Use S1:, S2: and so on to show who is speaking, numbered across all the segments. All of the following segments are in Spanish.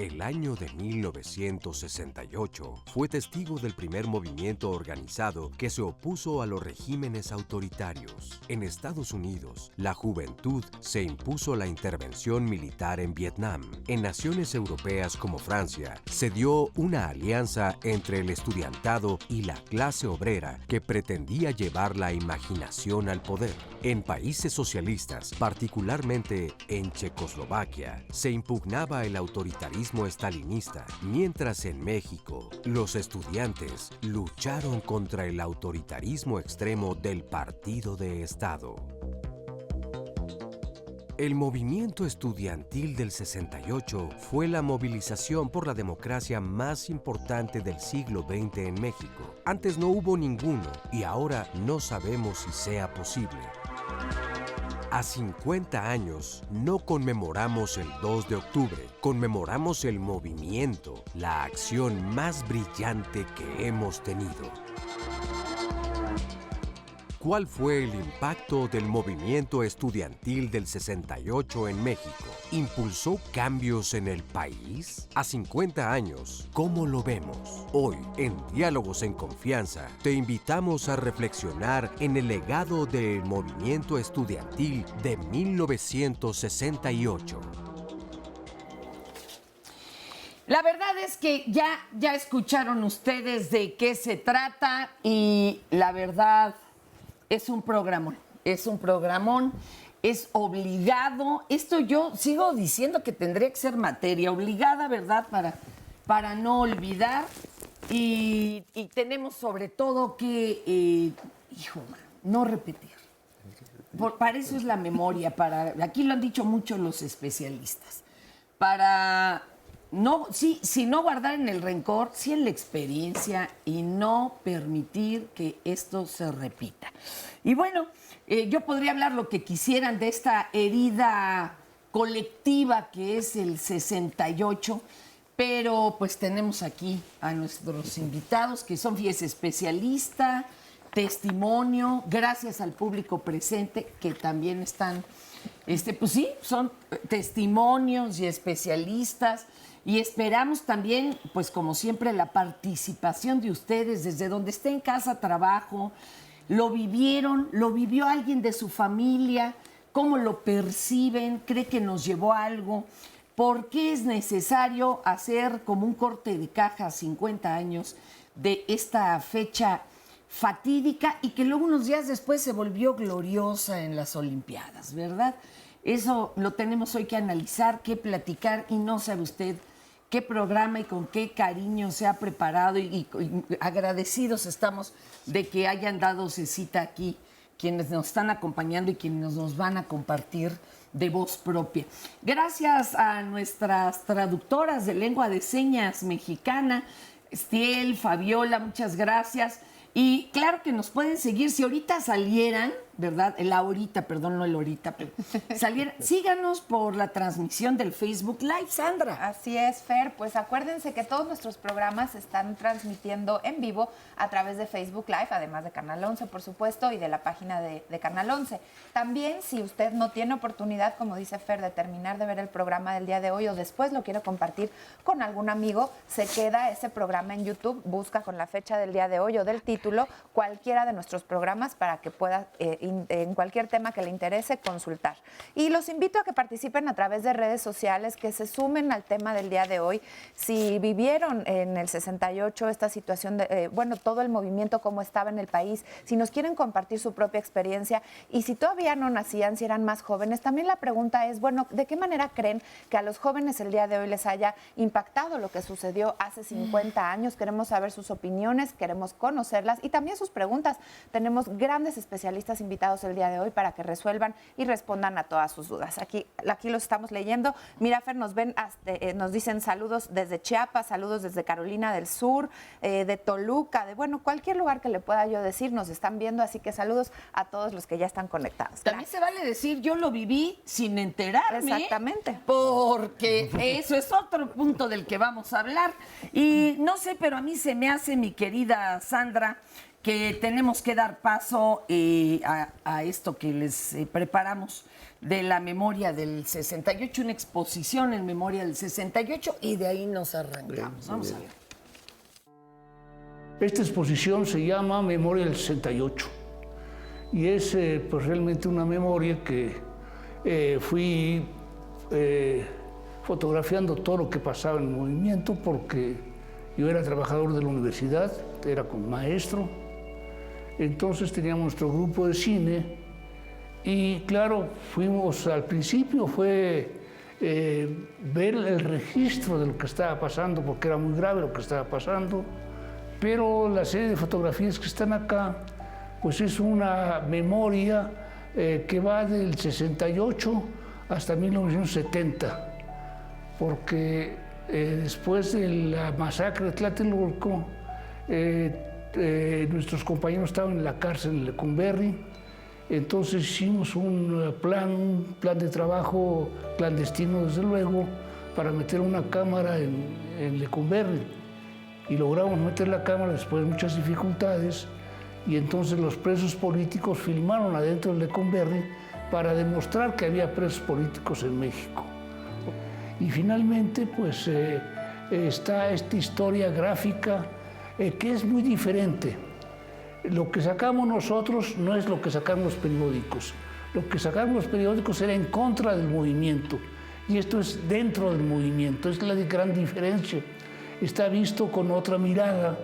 S1: El año de 1968 fue testigo del primer movimiento organizado que se opuso a los regímenes autoritarios. En Estados Unidos, la juventud se impuso la intervención militar en Vietnam. En naciones europeas como Francia, se dio una alianza entre el estudiantado y la clase obrera que pretendía llevar la imaginación al poder. En países socialistas, particularmente en Checoslovaquia, se impugnaba el autoritarismo estalinista, mientras en México, los estudiantes lucharon contra el autoritarismo extremo del Partido de Estado. El movimiento estudiantil del 68 fue la movilización por la democracia más importante del siglo XX en México. Antes no hubo ninguno y ahora no sabemos si sea posible. A 50 años no conmemoramos el 2 de octubre, conmemoramos el movimiento, la acción más brillante que hemos tenido. ¿Cuál fue el impacto del movimiento estudiantil del 68 en México? ¿Impulsó cambios en el país? A 50 años, ¿cómo lo vemos? Hoy, en Diálogos en Confianza, te invitamos a reflexionar en el legado del movimiento estudiantil de 1968.
S2: La verdad es que ya escucharon ustedes de qué se trata y la verdad es un programón, es obligado. Esto yo sigo diciendo que tendría que ser materia obligada, ¿verdad? Para no olvidar y tenemos sobre todo que, no repetir. Para eso es la memoria, aquí lo han dicho mucho los especialistas, para no, sí no guardar en el rencor, sí en la experiencia y no permitir que esto se repita. Y bueno, yo podría hablar lo que quisieran de esta herida colectiva que es el 68, pero pues tenemos aquí a nuestros invitados que son, fíjese, especialistas, testimonio, gracias al público presente que también están, pues sí, son testimonios y especialistas. Y esperamos también, pues como siempre, la participación de ustedes desde donde esté en casa, trabajo, lo vivió alguien de su familia, cómo lo perciben, cree que nos llevó a algo, por qué es necesario hacer como un corte de caja a 50 años de esta fecha fatídica y que luego unos días después se volvió gloriosa en las Olimpiadas, ¿verdad? Eso lo tenemos hoy que analizar, que platicar y no sabe usted qué programa y con qué cariño se ha preparado y agradecidos estamos de que hayan dado cita aquí quienes nos están acompañando y quienes nos van a compartir de voz propia. Gracias a nuestras traductoras de lengua de señas mexicana, Estiel, Fabiola, muchas gracias. Y claro que nos pueden seguir, si ahorita salieran, ¿verdad? El ahorita, perdón, no el ahorita, pero salieran, síganos por la transmisión del Facebook Live, Sandra.
S3: Así es, Fer, pues acuérdense que todos nuestros programas se están transmitiendo en vivo a través de Facebook Live, además de Canal 11, por supuesto, y de la página de Canal 11. También, si usted no tiene oportunidad, como dice Fer, de terminar de ver el programa del día de hoy o después lo quiere compartir con algún amigo, se queda ese programa en YouTube, busca con la fecha del día de hoy o del título cualquiera de nuestros programas para que pueda, en cualquier tema que le interese, consultar. Y los invito a que participen a través de redes sociales, que se sumen al tema del día de hoy. Si vivieron en el 68 esta situación de, todo el movimiento, cómo estaba en el país, si nos quieren compartir su propia experiencia y si todavía no nacían, si eran más jóvenes, también la pregunta es, ¿de qué manera creen que a los jóvenes el día de hoy les haya impactado lo que sucedió hace 50 años? Queremos saber sus opiniones, queremos conocerlas y también sus preguntas. Tenemos grandes especialistas invitados el día de hoy para que resuelvan y respondan a todas sus dudas. Aquí los estamos leyendo. Mira, Fer, nos dicen saludos desde Chiapas, saludos desde Carolina del Sur, de Toluca, de cualquier lugar que le pueda yo decir, nos están viendo, así que saludos a todos los que ya están conectados.
S2: También se vale decir, yo lo viví sin enterarme.
S3: Exactamente.
S2: Porque eso es otro punto del que vamos a hablar. Y no sé, pero a mí se me hace, mi querida Sandra, que tenemos que dar paso a esto que les preparamos de la memoria del 68, una exposición en memoria del 68, y de ahí nos arrancamos. Vamos a ver.
S4: Esta exposición se llama Memoria del 68 y es pues realmente una memoria que fui fotografiando todo lo que pasaba en el movimiento, porque yo era trabajador de la universidad, era como maestro, entonces teníamos nuestro grupo de cine y claro, fuimos al principio fue ver el registro de lo que estaba pasando, porque era muy grave lo que estaba pasando, pero la serie de fotografías que están acá pues es una memoria que va del 68 hasta 1970, porque después de la masacre de Tlatelolco, nuestros compañeros estaban en la cárcel en Lecumberri, entonces hicimos un plan de trabajo clandestino, desde luego, para meter una cámara en Lecumberri, y logramos meter la cámara después de muchas dificultades, y entonces los presos políticos filmaron adentro de Lecumberri para demostrar que había presos políticos en México. Y finalmente, pues, está esta historia gráfica que es muy diferente. Lo que sacamos nosotros no es lo que sacaron los periódicos. Lo que sacaron los periódicos era en contra del movimiento, y esto es dentro del movimiento, es la gran diferencia. Está visto con otra mirada,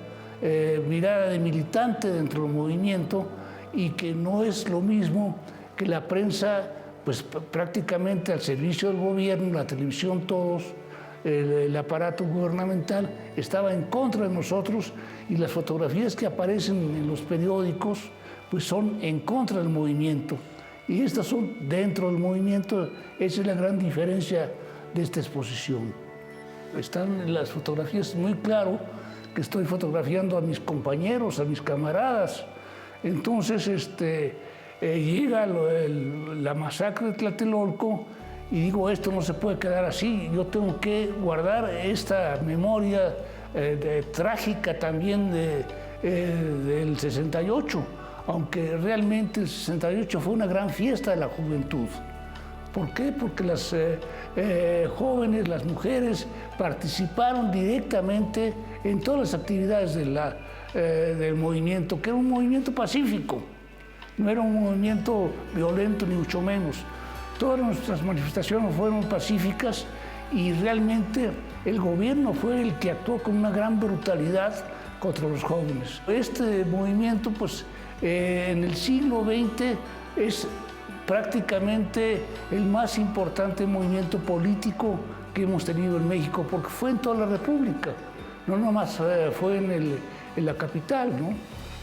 S4: mirada de militante dentro del movimiento, y que no es lo mismo que la prensa, pues prácticamente al servicio del gobierno, la televisión, todos, el aparato gubernamental estaba en contra de nosotros, y las fotografías que aparecen en los periódicos pues son en contra del movimiento, y estas son dentro del movimiento. Esa es la gran diferencia de esta exposición. Están en las fotografías muy claro que estoy fotografiando a mis compañeros, a mis camaradas. Entonces llega la masacre de Tlatelolco y digo, esto no se puede quedar así, yo tengo que guardar esta memoria trágica también del 68, aunque realmente el 68 fue una gran fiesta de la juventud. ¿Por qué? Porque las jóvenes, las mujeres participaron directamente en todas las actividades del movimiento, que era un movimiento pacífico, no era un movimiento violento ni mucho menos. Todas nuestras manifestaciones fueron pacíficas, y realmente el gobierno fue el que actuó con una gran brutalidad contra los jóvenes. Este movimiento, pues, en el siglo XX es prácticamente el más importante movimiento político que hemos tenido en México, porque fue en toda la República, no nomás fue en la capital, ¿no?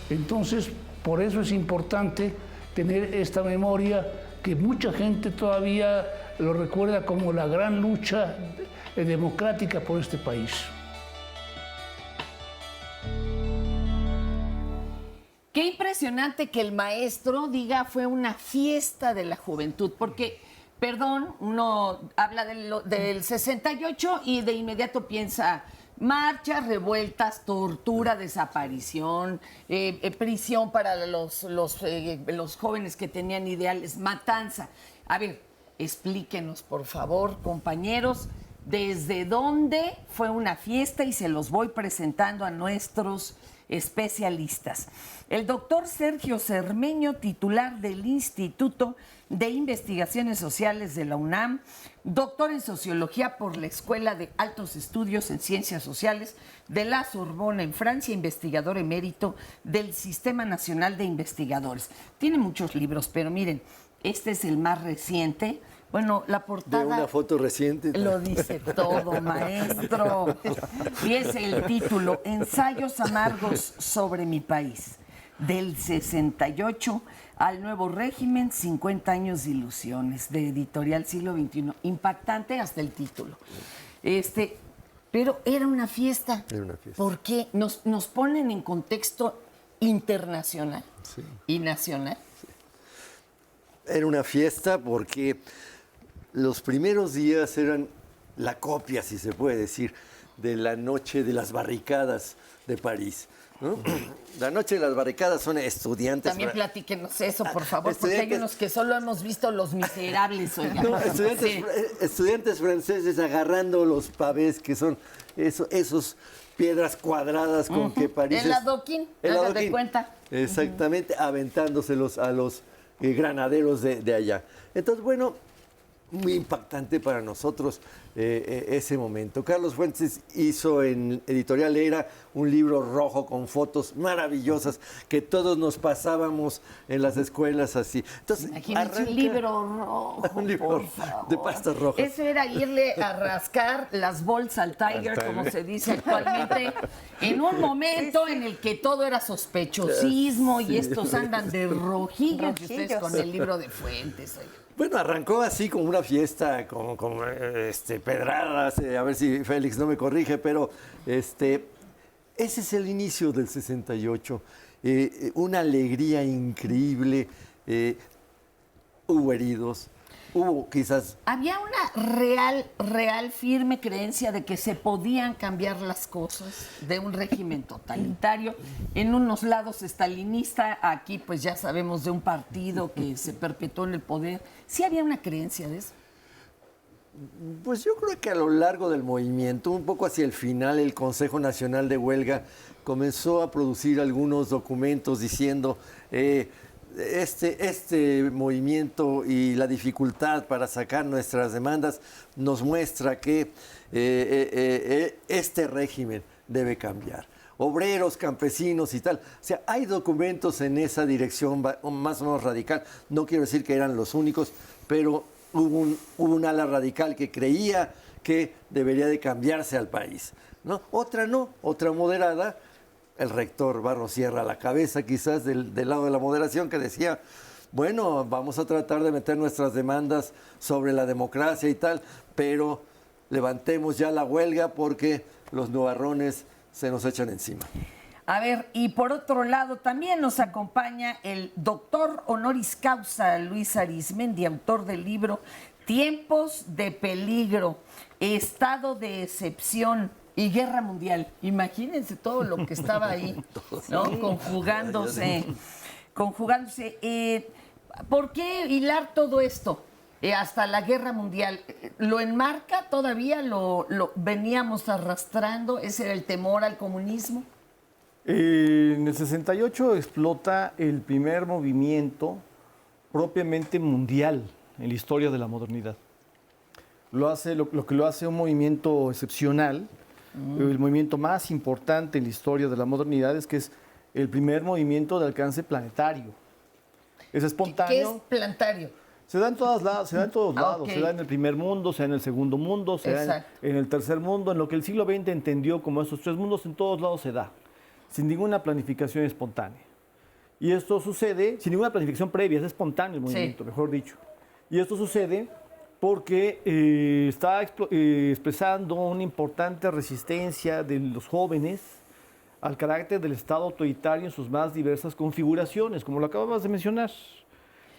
S4: Entonces, por eso es importante tener esta memoria, que mucha gente todavía lo recuerda como la gran lucha democrática por este país.
S2: Qué impresionante que el maestro diga fue una fiesta de la juventud, porque, perdón, uno habla del 68 y de inmediato piensa marchas, revueltas, tortura, desaparición, prisión para los jóvenes que tenían ideales, matanza. A ver, explíquenos, por favor, compañeros, desde dónde fue una fiesta, y se los voy presentando a nuestros especialistas. El doctor Sergio Cermeño, titular del Instituto de Investigaciones Sociales de la UNAM, doctor en Sociología por la Escuela de Altos Estudios en Ciencias Sociales de la Sorbona en Francia, investigador emérito del Sistema Nacional de Investigadores. Tiene muchos libros, pero miren, este es el más reciente. Bueno, la portada...
S5: De una foto reciente.
S2: Lo dice todo, maestro. Y es el título, Ensayos amargos sobre mi país, del 68 al nuevo régimen, 50 años de ilusiones, de Editorial Siglo XXI. Impactante hasta el título. Pero era una fiesta.
S5: Era una fiesta.
S2: Porque nos ponen en contexto internacional, sí, y nacional.
S5: Sí. Era una fiesta porque los primeros días eran la copia, si se puede decir, de la noche de las barricadas de París. ¿no? La noche de las barricadas son estudiantes.
S2: También platíquenos eso, por favor, porque hay
S5: estudiantes-
S2: unos que solo hemos visto Los Miserables, oiga.
S5: No, estudiantes,
S2: Sí.
S5: estudiantes franceses agarrando los pavés, que son esos piedras cuadradas con que París...
S2: El adoquín,
S5: El
S2: haga de
S5: adoquín.
S2: cuenta.
S5: Exactamente, aventándoselos a los granaderos de allá. Entonces, bueno, muy impactante para nosotros ese momento. Carlos Fuentes hizo en Editorial Era un libro rojo con fotos maravillosas que todos nos pasábamos en las escuelas así. Entonces,
S2: Imagínate
S5: arranca
S2: un libro rojo,
S5: un libro
S2: por favor.
S5: de pastas rojas.
S2: Eso era irle a rascar las bolsas al Tiger, como se dice actualmente, en un momento en el que todo era sospechosismo y estos andan de rojillos y ustedes con el libro de Fuentes. Oiga.
S5: Bueno, arrancó así como una fiesta, con pedradas, a ver si Félix no me corrige, pero ese es el inicio del 68. Una alegría increíble, hubo heridos, hubo quizás...
S2: Había una real, firme creencia de que se podían cambiar las cosas de un régimen totalitario. En unos lados estalinista, aquí pues ya sabemos de un partido que se perpetuó en el poder. ¿Sí había una creencia de eso?
S5: Pues yo creo que a lo largo del movimiento, un poco hacia el final, el Consejo Nacional de Huelga comenzó a producir algunos documentos diciendo este movimiento y la dificultad para sacar nuestras demandas nos muestra que este régimen debe cambiar. Obreros, campesinos y tal. O sea, hay documentos en esa dirección más o menos radical. No quiero decir que eran los únicos, pero hubo un ala radical que creía que debería de cambiarse al país, ¿no? Otra no, otra moderada, el rector Barros Sierra a la cabeza quizás del lado de la moderación, que decía, bueno, vamos a tratar de meter nuestras demandas sobre la democracia y tal, pero levantemos ya la huelga porque los nubarrones se nos echan encima.
S2: A ver, y por otro lado también nos acompaña el doctor honoris causa Luis Arizmendi, autor del libro Tiempos de Peligro, Estado de Excepción y Guerra Mundial. Imagínense todo lo que estaba ahí, ¿no? Conjugándose. ¿Por qué hilar todo esto hasta la Guerra Mundial? ¿Lo enmarca todavía? ¿Lo veníamos arrastrando? ¿Ese era el temor al comunismo?
S6: En el 68 explota el primer movimiento propiamente mundial en la historia de la modernidad. Lo que lo hace un movimiento excepcional, el movimiento más importante en la historia de la modernidad es que es el primer movimiento de alcance planetario. Es espontáneo.
S2: ¿Qué es planetario?
S6: Se da en todos lados, se
S2: Ok.
S6: da en el primer mundo, se da en el segundo mundo, se da
S2: Exacto.
S6: en el tercer mundo, en lo que el siglo XX entendió como esos tres mundos, en todos lados se da, sin ninguna planificación espontánea. Y esto sucede sin ninguna planificación previa, es espontáneo el movimiento, mejor dicho. Y esto sucede porque está expresando una importante resistencia de los jóvenes al carácter del Estado autoritario en sus más diversas configuraciones, como lo acabamos de mencionar.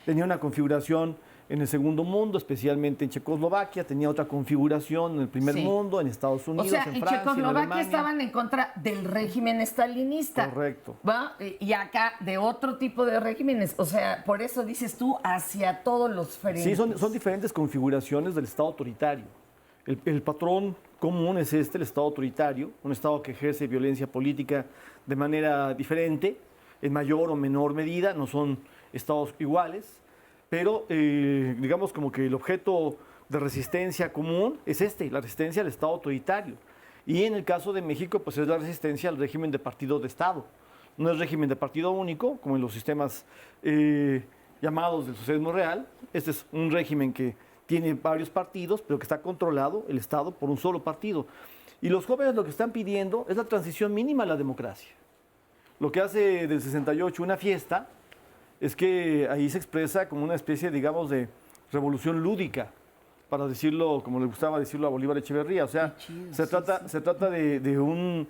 S6: Tenía una configuración en el segundo mundo, especialmente en Checoslovaquia, tenía otra configuración en el primer mundo, en Estados Unidos,
S2: O sea,
S6: en
S2: en
S6: Francia, en
S2: Checoslovaquia
S6: Alemania.
S2: estaban en contra del régimen estalinista.
S6: Correcto.
S2: ¿Va? Y acá de otro tipo de regímenes. O sea, por eso dices tú, hacia todos los frentes.
S6: Sí, son diferentes configuraciones del Estado autoritario. El patrón común es el Estado autoritario, un Estado que ejerce violencia política de manera diferente, en mayor o menor medida, no son estados iguales, pero digamos como que el objeto de resistencia común es la resistencia al Estado autoritario. Y en el caso de México, pues es la resistencia al régimen de partido de Estado. No es régimen de partido único, como en los sistemas llamados del socialismo real. Este es un régimen que tiene varios partidos, pero que está controlado el Estado por un solo partido. Y los jóvenes lo que están pidiendo es la transición mínima a la democracia. Lo que hace del 68 una fiesta es que ahí se expresa como una especie, digamos, de revolución lúdica, para decirlo como le gustaba decirlo a Bolívar Echeverría. O sea, se trata de un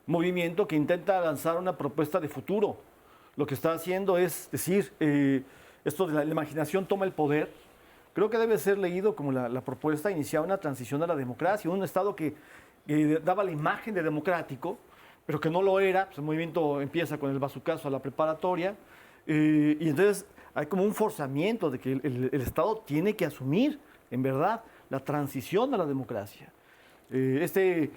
S6: movimiento que intenta lanzar una propuesta de futuro. Lo que está haciendo es decir, esto de la imaginación toma el poder. Creo que debe ser leído como la propuesta de iniciar una transición a la democracia, un Estado que daba la imagen de democrático, pero que no lo era. Pues el movimiento empieza con el bazucazo a la preparatoria, y entonces hay como un forzamiento de que el Estado tiene que asumir, en verdad, la transición a la democracia. Ese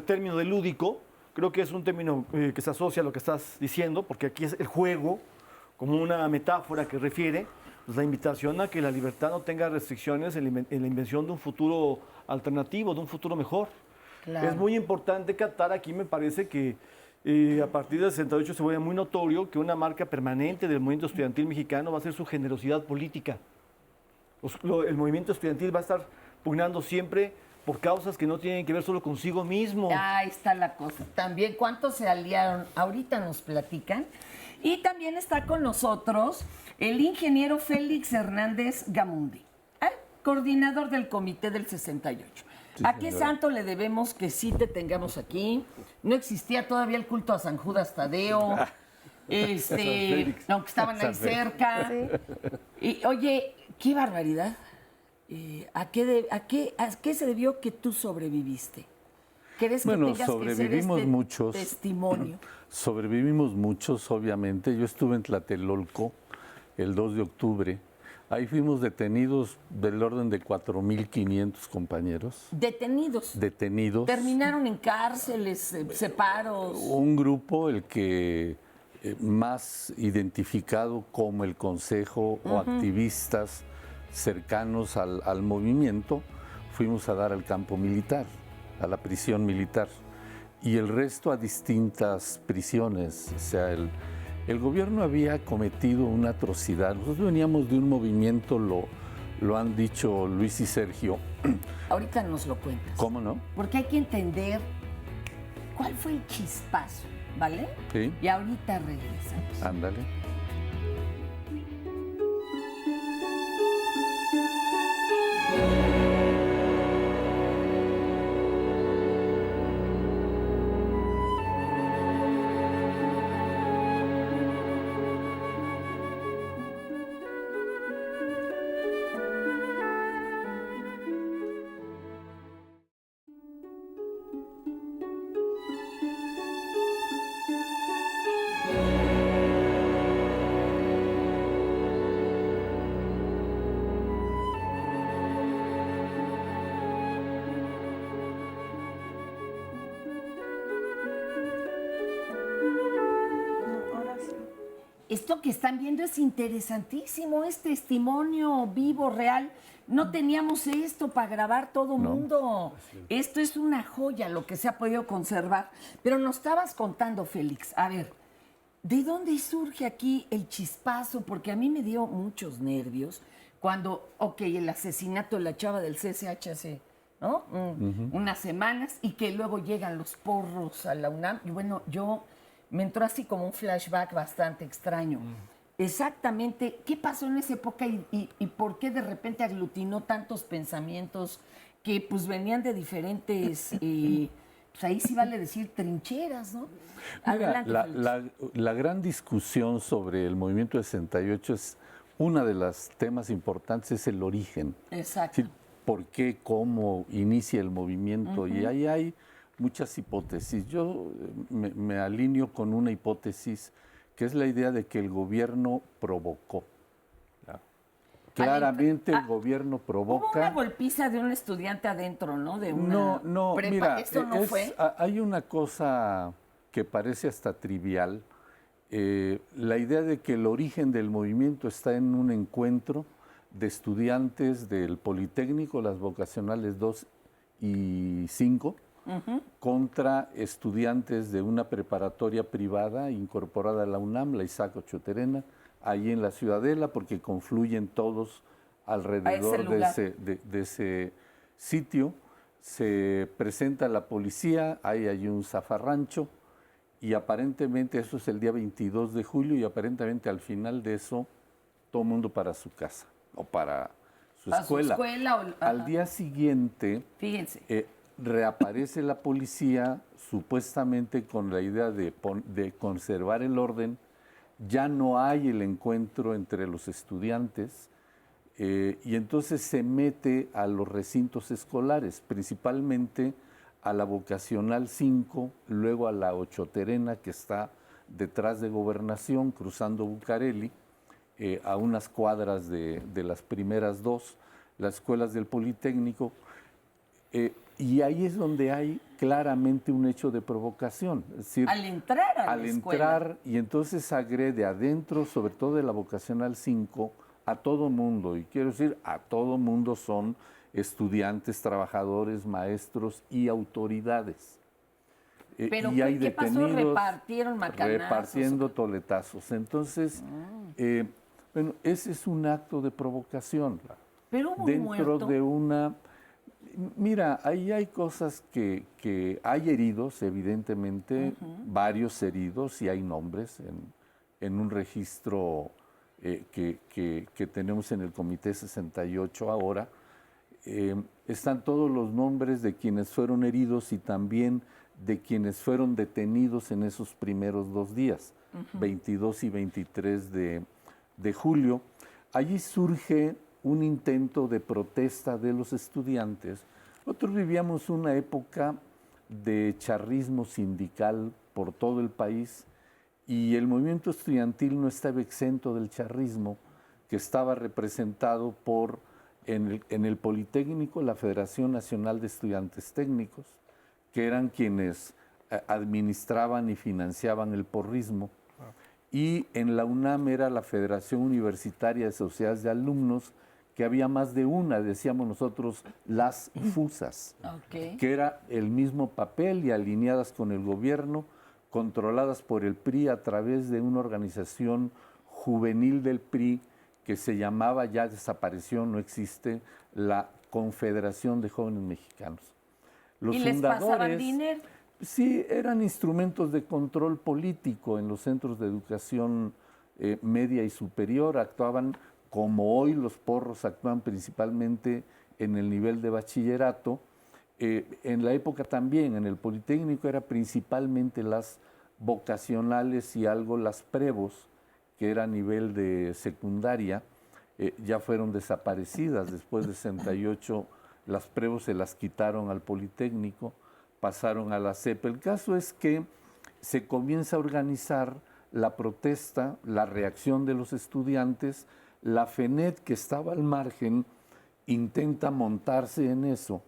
S6: término de lúdico, creo que es un término que se asocia a lo que estás diciendo, porque aquí es el juego como una metáfora que refiere pues, la invitación a que la libertad no tenga restricciones en la invención de un futuro alternativo, de un futuro mejor.
S2: Claro.
S6: Es muy importante captar aquí, me parece que a partir del 68 se vuelve muy notorio que una marca permanente del movimiento estudiantil mexicano va a ser su generosidad política. El movimiento estudiantil va a estar pugnando siempre por causas que no tienen que ver solo consigo mismo.
S2: Ahí está la cosa. También, ¿cuántos se aliaron? Ahorita nos platican. Y también está con nosotros el ingeniero Félix Hernández Gamundi, coordinador del comité del 68.
S7: Sí,
S2: ¿A qué
S7: señora.
S2: santo le debemos que sí te tengamos aquí? No existía todavía el culto a San Judas Tadeo, aunque estaban ahí cerca. Y, oye, qué barbaridad. ¿A qué se debió que tú sobreviviste? ¿Crees que
S7: Bueno,
S2: tengas que ser
S7: sobrevivimos
S2: este
S7: muchos.
S2: testimonio?
S7: Sobrevivimos muchos, obviamente. Yo estuve en Tlatelolco el 2 de octubre. Ahí fuimos detenidos del orden de 4.500 compañeros.
S2: Detenidos.
S7: Detenidos.
S2: Terminaron en cárceles, separos.
S7: Un grupo, el que más identificado como el Consejo o activistas cercanos al movimiento, fuimos a dar al campo militar, a la prisión militar. Y el resto a distintas prisiones. O sea, el gobierno había cometido una atrocidad. Nosotros veníamos de un movimiento, lo han dicho Luis y Sergio.
S2: Ahorita nos lo cuentas.
S7: ¿Cómo no?
S2: Porque hay que entender cuál fue el chispazo, ¿vale?
S7: Sí.
S2: Y ahorita regresamos.
S7: Ándale.
S2: Esto que están viendo es interesantísimo, es testimonio vivo, real. No teníamos esto para grabar todo mundo. Esto es una joya, lo que se ha podido conservar. Pero nos estabas contando, Félix, a ver, ¿de dónde surge aquí el chispazo? Porque a mí me dio muchos nervios cuando, el asesinato de la chava del CCH hace, ¿no? Unas semanas, y que luego llegan los porros a la UNAM. Y bueno, me entró así como un flashback bastante extraño. Exactamente, ¿qué pasó en esa época y por qué de repente aglutinó tantos pensamientos que pues venían de diferentes, pues ahí sí vale decir trincheras, ¿no?
S7: Mira,
S2: Adelante,
S7: la gran discusión sobre el movimiento de 68 es una de los temas importantes, es el origen.
S2: Exacto.
S7: Es decir, por qué, cómo inicia el movimiento. Y ahí hay muchas hipótesis. Yo me alineo con una hipótesis que es la idea de que el gobierno provocó. Claramente el gobierno provoca.
S2: Hubo una golpiza de un estudiante adentro, ¿no? De una
S7: No,
S2: prepa.
S7: mira,
S2: ¿Esto no fue?
S7: hay una cosa que parece hasta trivial. La idea de que el origen del movimiento está en un encuentro de estudiantes del Politécnico, las vocacionales 2 y 5, contra estudiantes de una preparatoria privada incorporada a la UNAM, la Isaac Ochoterena, ahí en la Ciudadela, porque confluyen todos alrededor de ese sitio. Se presenta la policía, hay un zafarrancho, y aparentemente eso es el día 22 de julio, y aparentemente al final de eso todo el mundo para su casa o para su escuela. Al día siguiente,
S2: fíjense,
S7: reaparece la policía supuestamente con la idea de conservar el orden. Ya no hay el encuentro entre los estudiantes y entonces se mete a los recintos escolares, principalmente a la vocacional 5, luego a la 8 Terena, que está detrás de Gobernación, cruzando Bucareli, a unas cuadras de las primeras dos, las escuelas del Politécnico, y ahí es donde hay claramente un hecho de provocación. Es decir,
S2: Al entrar a
S7: al
S2: la escuela.
S7: entrar, y entonces agrede adentro, sobre todo de la vocacional 5, a todo mundo, y quiero decir, a todo mundo son estudiantes, trabajadores, maestros y autoridades.
S2: Pero
S7: y hay
S2: ¿qué pasó?
S7: detenidos
S2: ¿Repartieron macanazos?
S7: repartiendo toletazos. Entonces, bueno, ese es un acto de provocación.
S2: Pero hubo un
S7: Dentro
S2: muerto.
S7: de una... Mira, ahí hay cosas que hay heridos, evidentemente, varios heridos, y hay nombres en un registro que tenemos en el Comité 68 ahora. Están todos los nombres de quienes fueron heridos y también de quienes fueron detenidos en esos primeros 2 días, 22 y 23 de julio. Allí surge un intento de protesta de los estudiantes. Nosotros vivíamos una época de charrismo sindical por todo el país y el movimiento estudiantil no estaba exento del charrismo, que estaba representado por, en el Politécnico, la Federación Nacional de Estudiantes Técnicos, que eran quienes administraban y financiaban el porrismo, y en la UNAM era la Federación Universitaria de Sociedades de Alumnos, que había más de una, decíamos nosotros, las FUSAs, que era el mismo papel y alineadas con el gobierno, controladas por el PRI a través de una organización juvenil del PRI que se llamaba, ya desapareció, no existe, la Confederación de Jóvenes Mexicanos. Los
S2: ¿Y les pasaban dinero?
S7: Sí, eran instrumentos de control político en los centros de educación media y superior, actuaban como hoy los porros actúan principalmente en el nivel de bachillerato. En la época también, en el Politécnico, era principalmente las vocacionales y algo las prevos, que era a nivel de secundaria, ya fueron desaparecidas. Después de 68, las prevos se las quitaron al Politécnico, pasaron a la CEP. El caso es que se comienza a organizar la protesta, la reacción de los estudiantes. La FENET, que estaba al margen, intenta montarse en eso,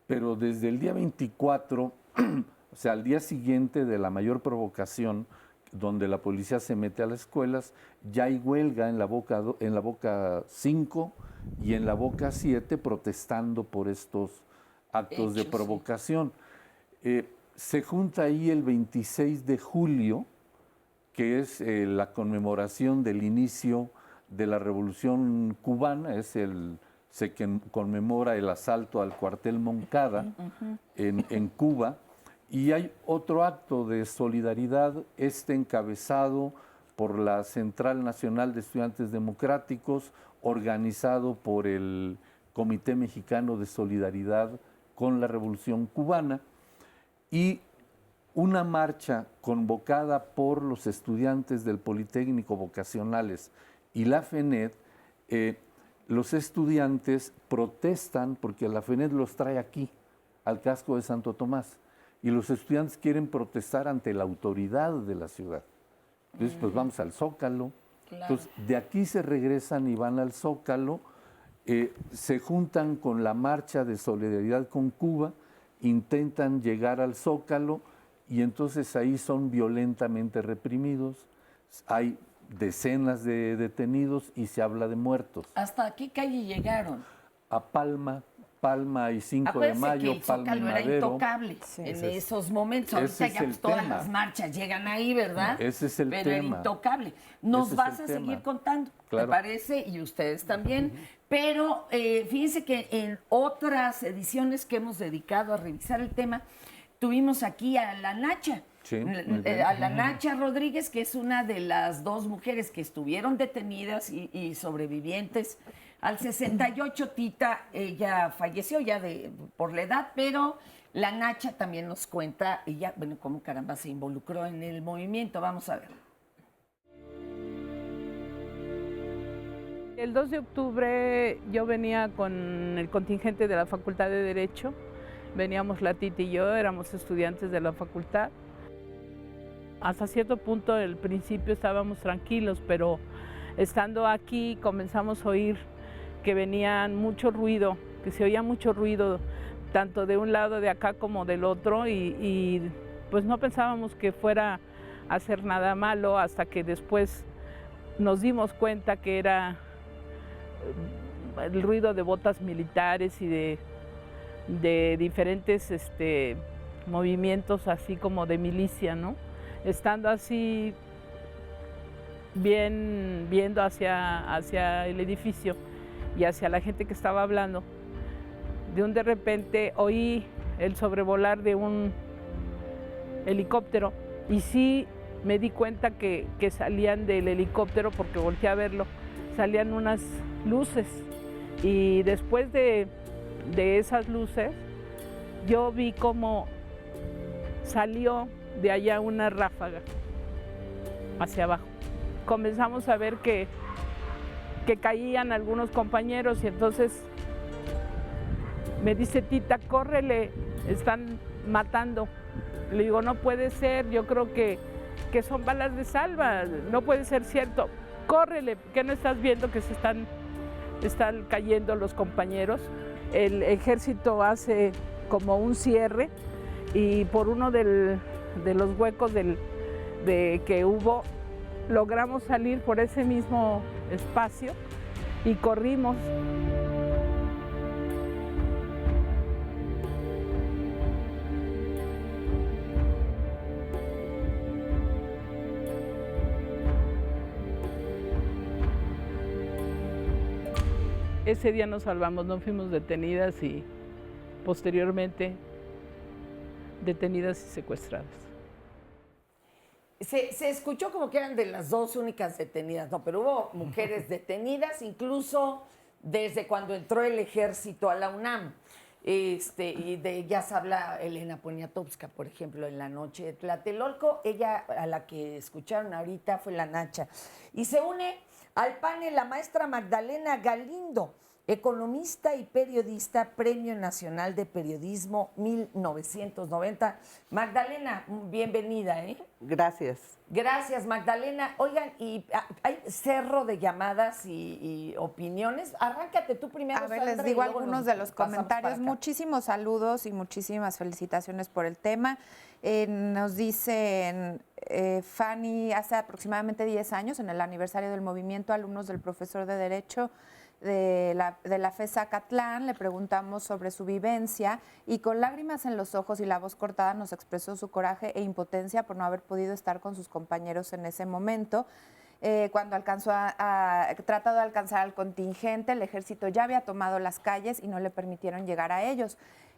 S7: pero desde el día 24, o sea, al día siguiente de la mayor provocación, donde la policía se mete a las escuelas, ya hay huelga en la Boca 5 y en la Boca 7 protestando por estos actos de provocación. Se junta ahí el 26 de julio, que es la conmemoración del inicio de la Revolución Cubana, se conmemora el asalto al cuartel Moncada en Cuba, y hay otro acto de solidaridad, encabezado por la Central Nacional de Estudiantes Democráticos, organizado por el Comité Mexicano de Solidaridad con la Revolución Cubana, y una marcha convocada por los estudiantes del Politécnico vocacionales y la FENET. Los estudiantes protestan porque la FENET los trae aquí, al casco de Santo Tomás, y los estudiantes quieren protestar ante la autoridad de la ciudad. Entonces, pues vamos al Zócalo. Claro. Entonces, de aquí se regresan y van al Zócalo, se juntan con la marcha de solidaridad con Cuba, intentan llegar al Zócalo, y entonces ahí son violentamente reprimidos. Hay decenas de detenidos y se habla de muertos.
S2: ¿Hasta qué calle llegaron?
S7: A Palma y 5 de Mayo,
S2: que el
S7: Palma y
S2: Zócalo era
S7: Madero.
S2: intocable en esos momentos. Ahorita ya pues, todas las marchas llegan ahí, ¿verdad?
S7: Ese es el
S2: tema.
S7: tema.
S2: Pero era intocable. Nos vas a seguir contando, claro. ¿Te parece? Y ustedes también. Pero fíjense que en otras ediciones que hemos dedicado a revisar el tema, tuvimos aquí a la Nacha.
S7: Sí,
S2: a la Nacha Rodríguez, que es una de las 2 mujeres que estuvieron detenidas y sobrevivientes al 68. Tita, ella falleció ya por la edad, pero la Nacha también nos cuenta, ella, bueno, cómo caramba se involucró en el movimiento. Vamos a ver.
S8: El 2 de octubre yo venía con el contingente de la Facultad de Derecho veníamos la Titi y yo, éramos estudiantes de la facultad. Hasta cierto punto, al principio estábamos tranquilos, pero estando aquí comenzamos a oír que venían mucho ruido, que se oía mucho ruido, tanto de un lado de acá como del otro, y pues no pensábamos que fuera a hacer nada malo hasta que después nos dimos cuenta que era el ruido de botas militares y de diferentes movimientos así como de milicia, ¿no? Estando así bien viendo hacia el edificio y hacia la gente que estaba hablando, de repente oí el sobrevolar de un helicóptero y sí me di cuenta que salían del helicóptero, porque volteé a verlo, salían unas luces, y después de esas luces yo vi cómo salió de allá una ráfaga hacia abajo. Comenzamos a ver que caían algunos compañeros, y entonces me dice Tita, córrele, están matando. Le digo, no puede ser, yo creo que son balas de salva, no puede ser cierto. Córrele, ¿qué no estás viendo que se están cayendo los compañeros? El ejército hace como un cierre, y por uno de los huecos que hubo, logramos salir por ese mismo espacio y corrimos. Ese día nos salvamos, no fuimos detenidas, y posteriormente detenidas y secuestradas.
S2: Se escuchó como que eran de las dos únicas detenidas, no, pero hubo mujeres detenidas, incluso desde cuando entró el ejército a la UNAM. Y de ellas habla Elena Poniatowska, por ejemplo, en La Noche de Tlatelolco. Ella, a la que escucharon ahorita, fue la Nacha. Y se une al panel la maestra Magdalena Galindo, economista y periodista, Premio Nacional de Periodismo 1990. Magdalena, bienvenida, ¿eh?
S9: Gracias.
S2: Gracias, Magdalena. Oigan, y hay cerro de llamadas y opiniones. Arráncate tú primero,
S3: A ver,
S2: Sandra,
S3: les digo
S2: y luego
S3: algunos
S2: nos
S3: de los
S2: pasamos
S3: comentarios.
S2: para acá.
S3: Muchísimos saludos y muchísimas felicitaciones por el tema. Nos dicen, Fanny, hace aproximadamente 10 años, en el aniversario del movimiento, alumnos del profesor de Derecho de la FES Zacatlán, le preguntamos sobre su vivencia, y con lágrimas en los ojos y la voz cortada nos expresó su coraje e impotencia por no haber podido estar con sus compañeros en ese momento. Cuando tratado de alcanzar al contingente, el ejército ya había tomado las calles y no le permitieron llegar a ellos.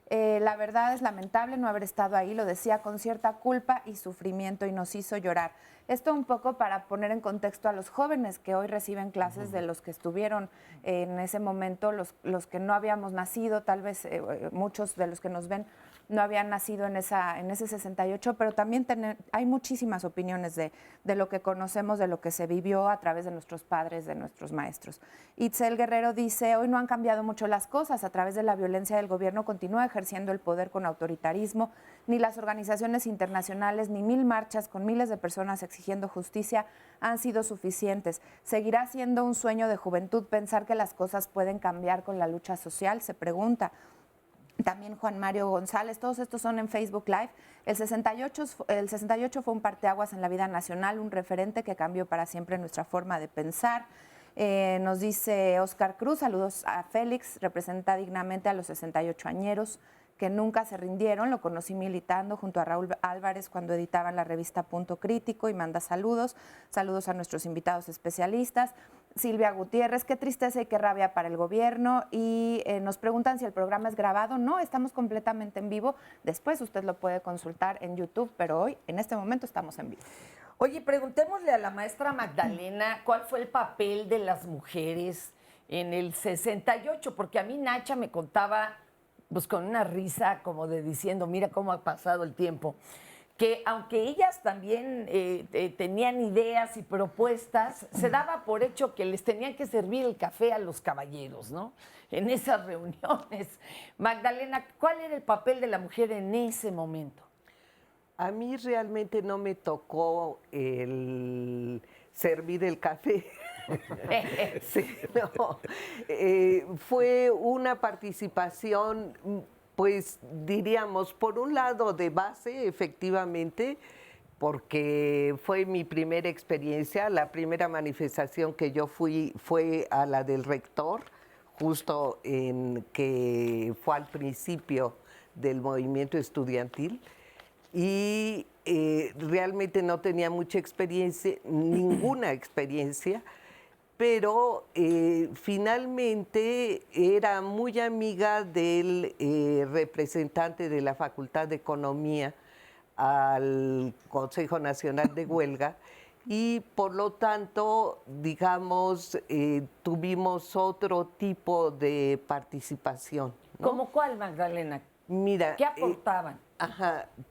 S3: La verdad es lamentable no haber estado ahí, lo decía con cierta culpa y sufrimiento, y nos hizo llorar. Esto un poco para poner en contexto a los jóvenes que hoy reciben clases de los que estuvieron en ese momento, los que no habíamos nacido, tal vez muchos de los que nos ven no habían nacido en ese 68, pero también hay muchísimas opiniones de lo que conocemos, de lo que se vivió a través de nuestros padres, de nuestros maestros. Itzel Guerrero dice, hoy no han cambiado mucho las cosas, a través de la violencia del gobierno continúa ejerciendo el poder con autoritarismo, ni las organizaciones internacionales, ni 1000 marchas con miles de personas exigiendo justicia han sido suficientes. Seguirá siendo un sueño de juventud pensar que las cosas pueden cambiar con la lucha social, se pregunta. También Juan Mario González, todos estos son en Facebook Live. El 68 fue un parteaguas en la vida nacional, un referente que cambió para siempre nuestra forma de pensar. Nos dice Oscar Cruz, saludos a Félix, representa dignamente a los 68 añeros que nunca se rindieron. Lo conocí militando junto a Raúl Álvarez cuando editaban la revista Punto Crítico, y manda saludos. Saludos a nuestros invitados especialistas. Silvia Gutiérrez, qué tristeza y qué rabia para el gobierno. Y nos preguntan si el programa es grabado. No, estamos completamente en vivo. Después usted lo puede consultar en YouTube, pero hoy, en este momento, estamos en vivo.
S2: Oye, preguntémosle a la maestra Magdalena cuál fue el papel de las mujeres en el 68, porque a mí Nacha me contaba, pues con una risa como de diciendo, mira cómo ha pasado el tiempo, que aunque ellas también tenían ideas y propuestas, se daba por hecho que les tenían que servir el café a los caballeros, ¿no? En esas reuniones. Magdalena, ¿cuál era el papel de la mujer en ese momento?
S9: A mí realmente no me tocó el servir el café. Sí, no. Fue una participación, pues diríamos, por un lado de base, efectivamente, porque fue mi primera experiencia. La primera manifestación que yo fui fue a la del rector, justo en que fue al principio del movimiento estudiantil. Y realmente no tenía mucha experiencia, ninguna experiencia, pero finalmente era muy amiga del representante de la Facultad de Economía al Consejo Nacional de Huelga y por lo tanto, digamos, tuvimos otro tipo de participación, ¿no?
S2: ¿Cómo cuál, Magdalena?
S9: Mira,
S2: ¿Qué aportaban?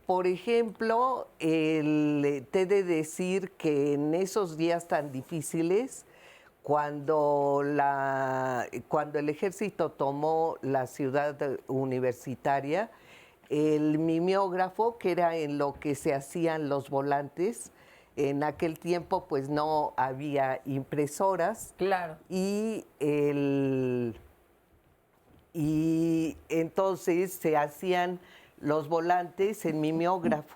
S9: Por ejemplo, te he de decir que en esos días tan difíciles, cuando el ejército tomó la ciudad universitaria, el mimeógrafo, que era en lo que se hacían los volantes, en aquel tiempo pues no había impresoras.
S2: Claro.
S9: Y entonces se hacían los volantes en mimeógrafo.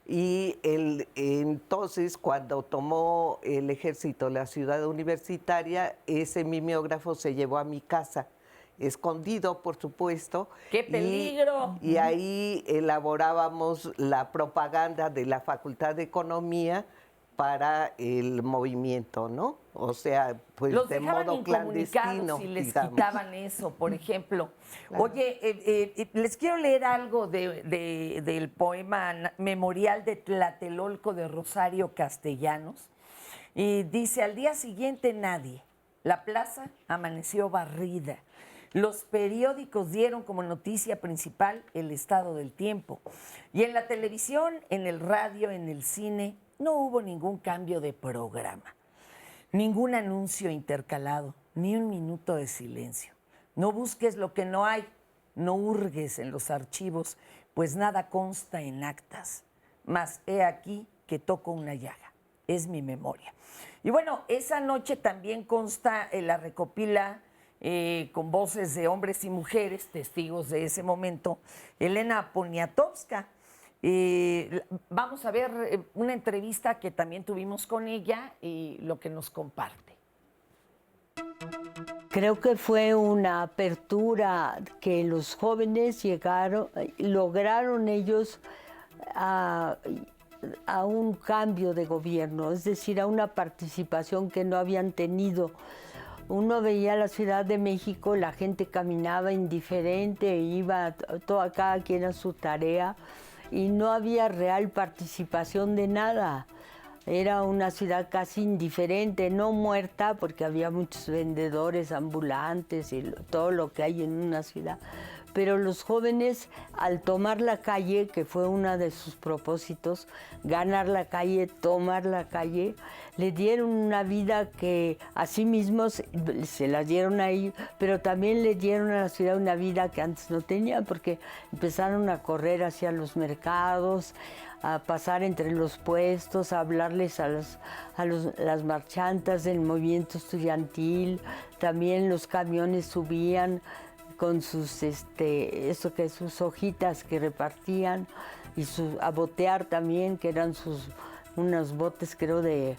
S9: Y entonces, cuando tomó el ejército la ciudad universitaria, ese mimeógrafo se llevó a mi casa, escondido, por supuesto.
S2: ¡Qué peligro!
S9: Y ahí elaborábamos la propaganda de la Facultad de Economía para el movimiento, ¿no? O sea, pues
S2: los
S9: de
S2: dejaban
S9: modo clandestino.
S2: Si les
S9: digamos.
S2: quitaban eso, por ejemplo.
S9: Claro.
S2: Oye, les quiero leer algo del poema Memorial de Tlatelolco de Rosario Castellanos. Y dice, al día siguiente nadie. La plaza amaneció barrida. Los periódicos dieron como noticia principal el estado del tiempo. Y en la televisión, en el radio, en el cine, no hubo ningún cambio de programa, ningún anuncio intercalado, ni un minuto de silencio. No busques lo que no hay, no hurgues en los archivos, pues nada consta en actas. Mas he aquí que toco una llaga, es mi memoria. Y bueno, esa noche también consta la recopila con voces de hombres y mujeres, testigos de ese momento, Elena Poniatowska. Vamos a ver una entrevista que también tuvimos con ella y lo que nos comparte.
S10: Creo que fue una apertura que los jóvenes lograron ellos a un cambio de gobierno, es decir, a una participación que no habían tenido. Uno veía la Ciudad de México, la gente caminaba indiferente, iba cada quien a su tarea, y no había real participación de nada. Era una ciudad casi indiferente, no muerta, porque había muchos vendedores ambulantes y todo lo que hay en una ciudad. Pero los jóvenes, al tomar la calle, que fue uno de sus propósitos, ganar la calle, tomar la calle, le dieron una vida que a sí mismos se la dieron a ellos, pero también le dieron a la ciudad una vida que antes no tenían, porque empezaron a correr hacia los mercados, a pasar entre los puestos, a hablarles a las marchantas del movimiento estudiantil. También los camiones subían con sus sus hojitas que repartían, y a botear también, que eran unos botes, creo, de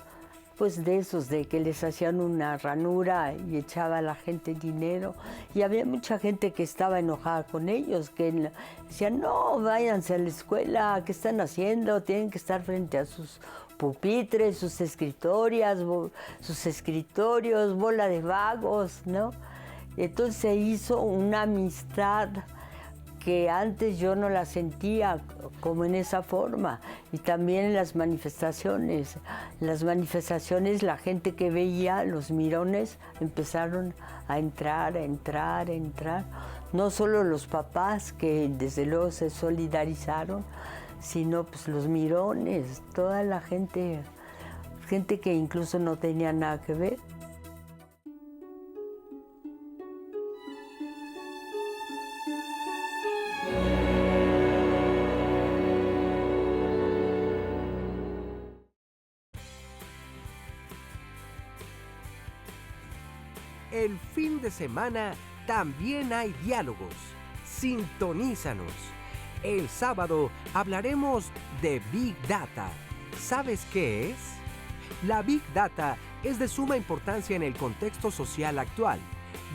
S10: esos, de que les hacían una ranura y echaba a la gente dinero. Y había mucha gente que estaba enojada con ellos, que decían, no, váyanse a la escuela, ¿qué están haciendo? Tienen que estar frente a sus pupitres, sus escritorios, bola de vagos, ¿no? Entonces se hizo una amistad que antes yo no la sentía como en esa forma. Y también en las manifestaciones. En las manifestaciones la gente que veía, los mirones, empezaron a entrar. No solo los papás, que desde luego se solidarizaron, sino pues los mirones, toda la gente que incluso no tenía nada que ver.
S1: El fin de semana también hay diálogos. Sintonízanos. El sábado hablaremos de Big Data. ¿Sabes qué es? La Big Data es de suma importancia en el contexto social actual,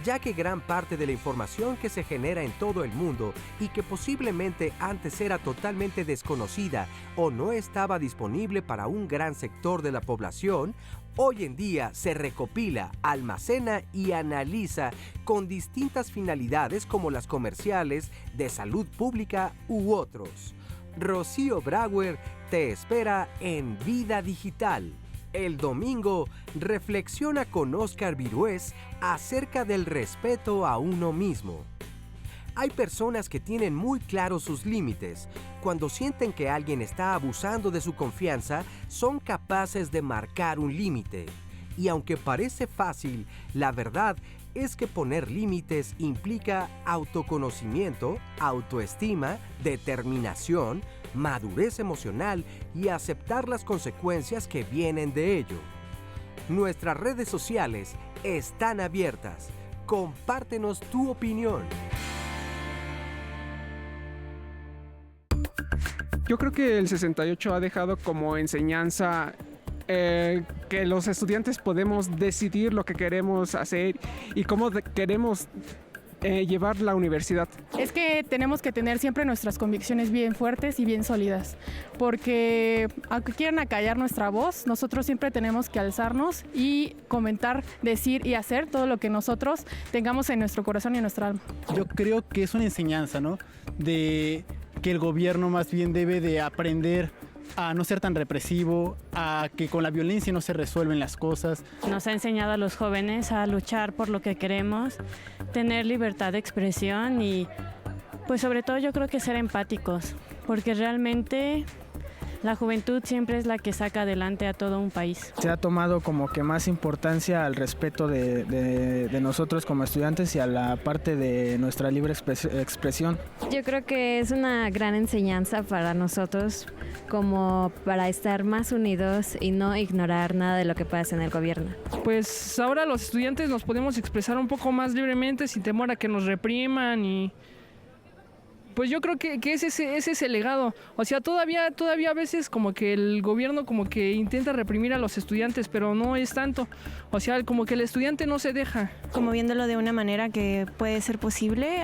S1: ya que gran parte de la información que se genera en todo el mundo y que posiblemente antes era totalmente desconocida o no estaba disponible para un gran sector de la población, hoy en día se recopila, almacena y analiza con distintas finalidades como las comerciales, de salud pública u otros. Rocío Brauer te espera en Vida Digital. El domingo, reflexiona con Óscar Virués acerca del respeto a uno mismo. Hay personas que tienen muy claros sus límites. Cuando sienten que alguien está abusando de su confianza, son capaces de marcar un límite. Y aunque parece fácil, la verdad es que poner límites implica autoconocimiento, autoestima, determinación, madurez emocional y aceptar las consecuencias que vienen de ello. Nuestras redes sociales están abiertas. Compártenos tu opinión.
S11: Yo creo que el 68 ha dejado como enseñanza que los estudiantes podemos decidir lo que queremos hacer y cómo queremos llevar la universidad.
S12: Es que tenemos que tener siempre nuestras convicciones bien fuertes y bien sólidas, porque aunque quieran acallar nuestra voz, nosotros siempre tenemos que alzarnos y comentar, decir y hacer todo lo que nosotros tengamos en nuestro corazón y en nuestra alma.
S13: Yo creo que es una enseñanza, ¿no? De que el gobierno más bien debe de aprender a no ser tan represivo, a que con la violencia no se resuelven las cosas.
S14: Nos ha enseñado a los jóvenes a luchar por lo que queremos, tener libertad de expresión y pues sobre todo yo creo que ser empáticos, porque realmente la juventud siempre es la que saca adelante a todo un país.
S11: Se ha tomado como que más importancia al respeto de nosotros como estudiantes y a la parte de nuestra libre expresión.
S15: Yo creo que es una gran enseñanza para nosotros como para estar más unidos y no ignorar nada de lo que pasa en el gobierno.
S16: Pues ahora los estudiantes nos podemos expresar un poco más libremente sin temor a que nos repriman y pues yo creo que ese es el legado. O sea, todavía a veces como que el gobierno como que intenta reprimir a los estudiantes, pero no es tanto. O sea, como que el estudiante no se deja.
S17: Como viéndolo de una manera que puede ser posible,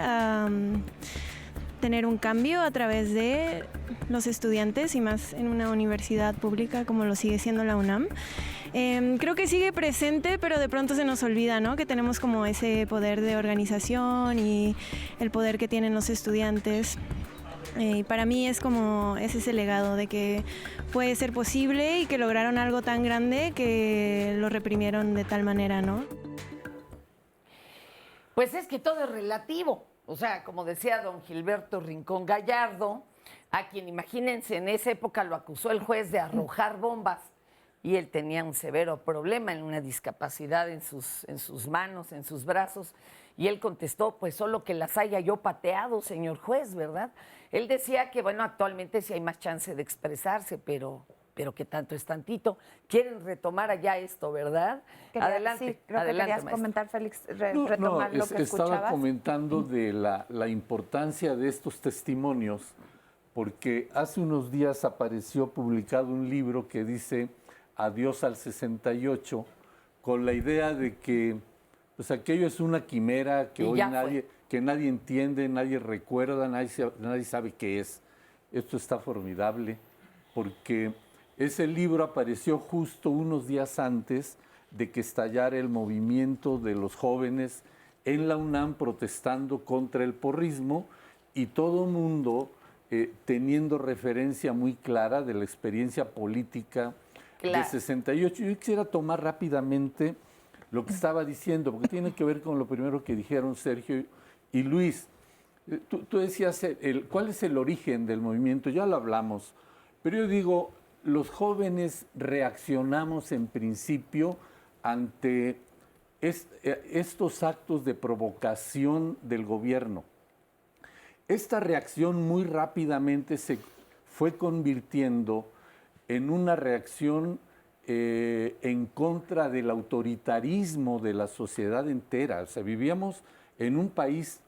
S17: tener un cambio a través de los estudiantes y más en una universidad pública como lo sigue siendo la UNAM. Creo que sigue presente, pero de pronto se nos olvida, ¿no? Que tenemos como ese poder de organización y el poder que tienen los estudiantes. Y para mí es ese legado de que puede ser posible y que lograron algo tan grande que lo reprimieron de tal manera, ¿no?
S2: Pues es que todo es relativo. O sea, como decía don Gilberto Rincón Gallardo, a quien imagínense en esa época lo acusó el juez de arrojar bombas. Y él tenía un severo problema, en una discapacidad en sus manos, en sus brazos. Y él contestó, pues solo que las haya yo pateado, señor juez, ¿verdad? Él decía que, bueno, actualmente sí hay más chance de expresarse, pero que tanto es tantito. Quieren retomar allá esto, ¿verdad? Adelante.
S3: Sí, creo
S2: adelante,
S3: que querías
S2: maestro.
S3: comentar, Félix, retomar lo que
S7: estaba
S3: escuchabas.
S7: comentando de la importancia de estos testimonios, porque hace unos días apareció publicado un libro que dice Adiós al 68, con la idea de que pues aquello es una quimera que hoy nadie entiende, nadie recuerda, nadie sabe qué es. Esto está formidable, porque ese libro apareció justo unos días antes de que estallara el movimiento de los jóvenes en la UNAM protestando contra el porrismo y todo el mundo teniendo referencia muy clara de la experiencia política de 68. Yo quisiera tomar rápidamente lo que estaba diciendo, porque tiene que ver con lo primero que dijeron Sergio y Luis. Tú decías, ¿cuál es el origen del movimiento? Ya lo hablamos, pero yo digo, los jóvenes reaccionamos en principio ante estos actos de provocación del gobierno. Esta reacción muy rápidamente se fue convirtiendo en una reacción en contra del autoritarismo de la sociedad entera. O sea, vivíamos en un país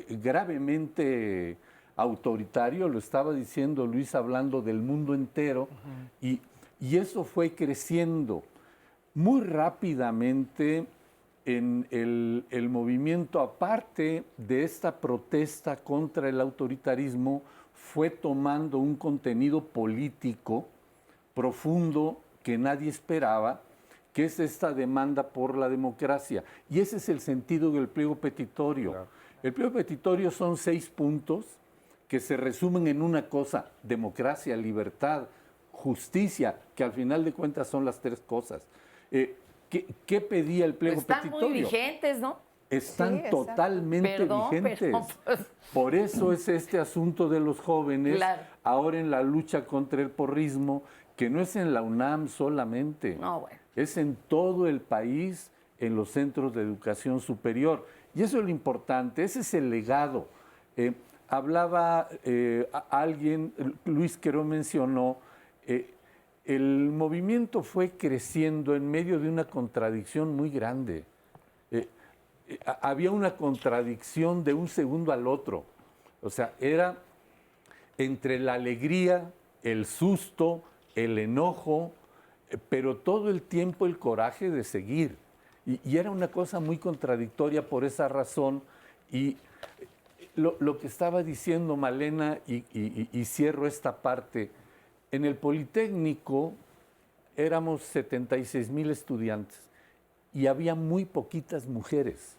S7: gravemente autoritario, lo estaba diciendo Luis hablando del mundo entero, y eso fue creciendo muy rápidamente en el movimiento, aparte de esta protesta contra el autoritarismo, fue tomando un contenido político profundo que nadie esperaba, que es esta demanda por la democracia. Y ese es el sentido del pliego petitorio. Claro. El pliego petitorio son 6 puntos que se resumen en una cosa: democracia, libertad, justicia, que al final de cuentas son las 3 cosas. ¿Qué pedía el pliego petitorio?
S2: Están muy vigentes, ¿no?
S7: Están totalmente vigentes.
S2: Pero, pues...
S7: Por eso es este asunto de los jóvenes, claro, ahora en la lucha contra el porrismo, que no es en la UNAM solamente, no, bueno, es en todo el país, en los centros de educación superior. Y eso es lo importante, ese es el legado. Hablaba alguien, Luis Queró mencionó, el movimiento fue creciendo en medio de una contradicción muy grande. Había una contradicción de un segundo al otro. O sea, era entre la alegría, el susto, el enojo, pero todo el tiempo el coraje de seguir. Y era una cosa muy contradictoria por esa razón. Y lo que estaba diciendo Malena, y cierro esta parte, en el Politécnico éramos 76,000 estudiantes y había muy poquitas mujeres.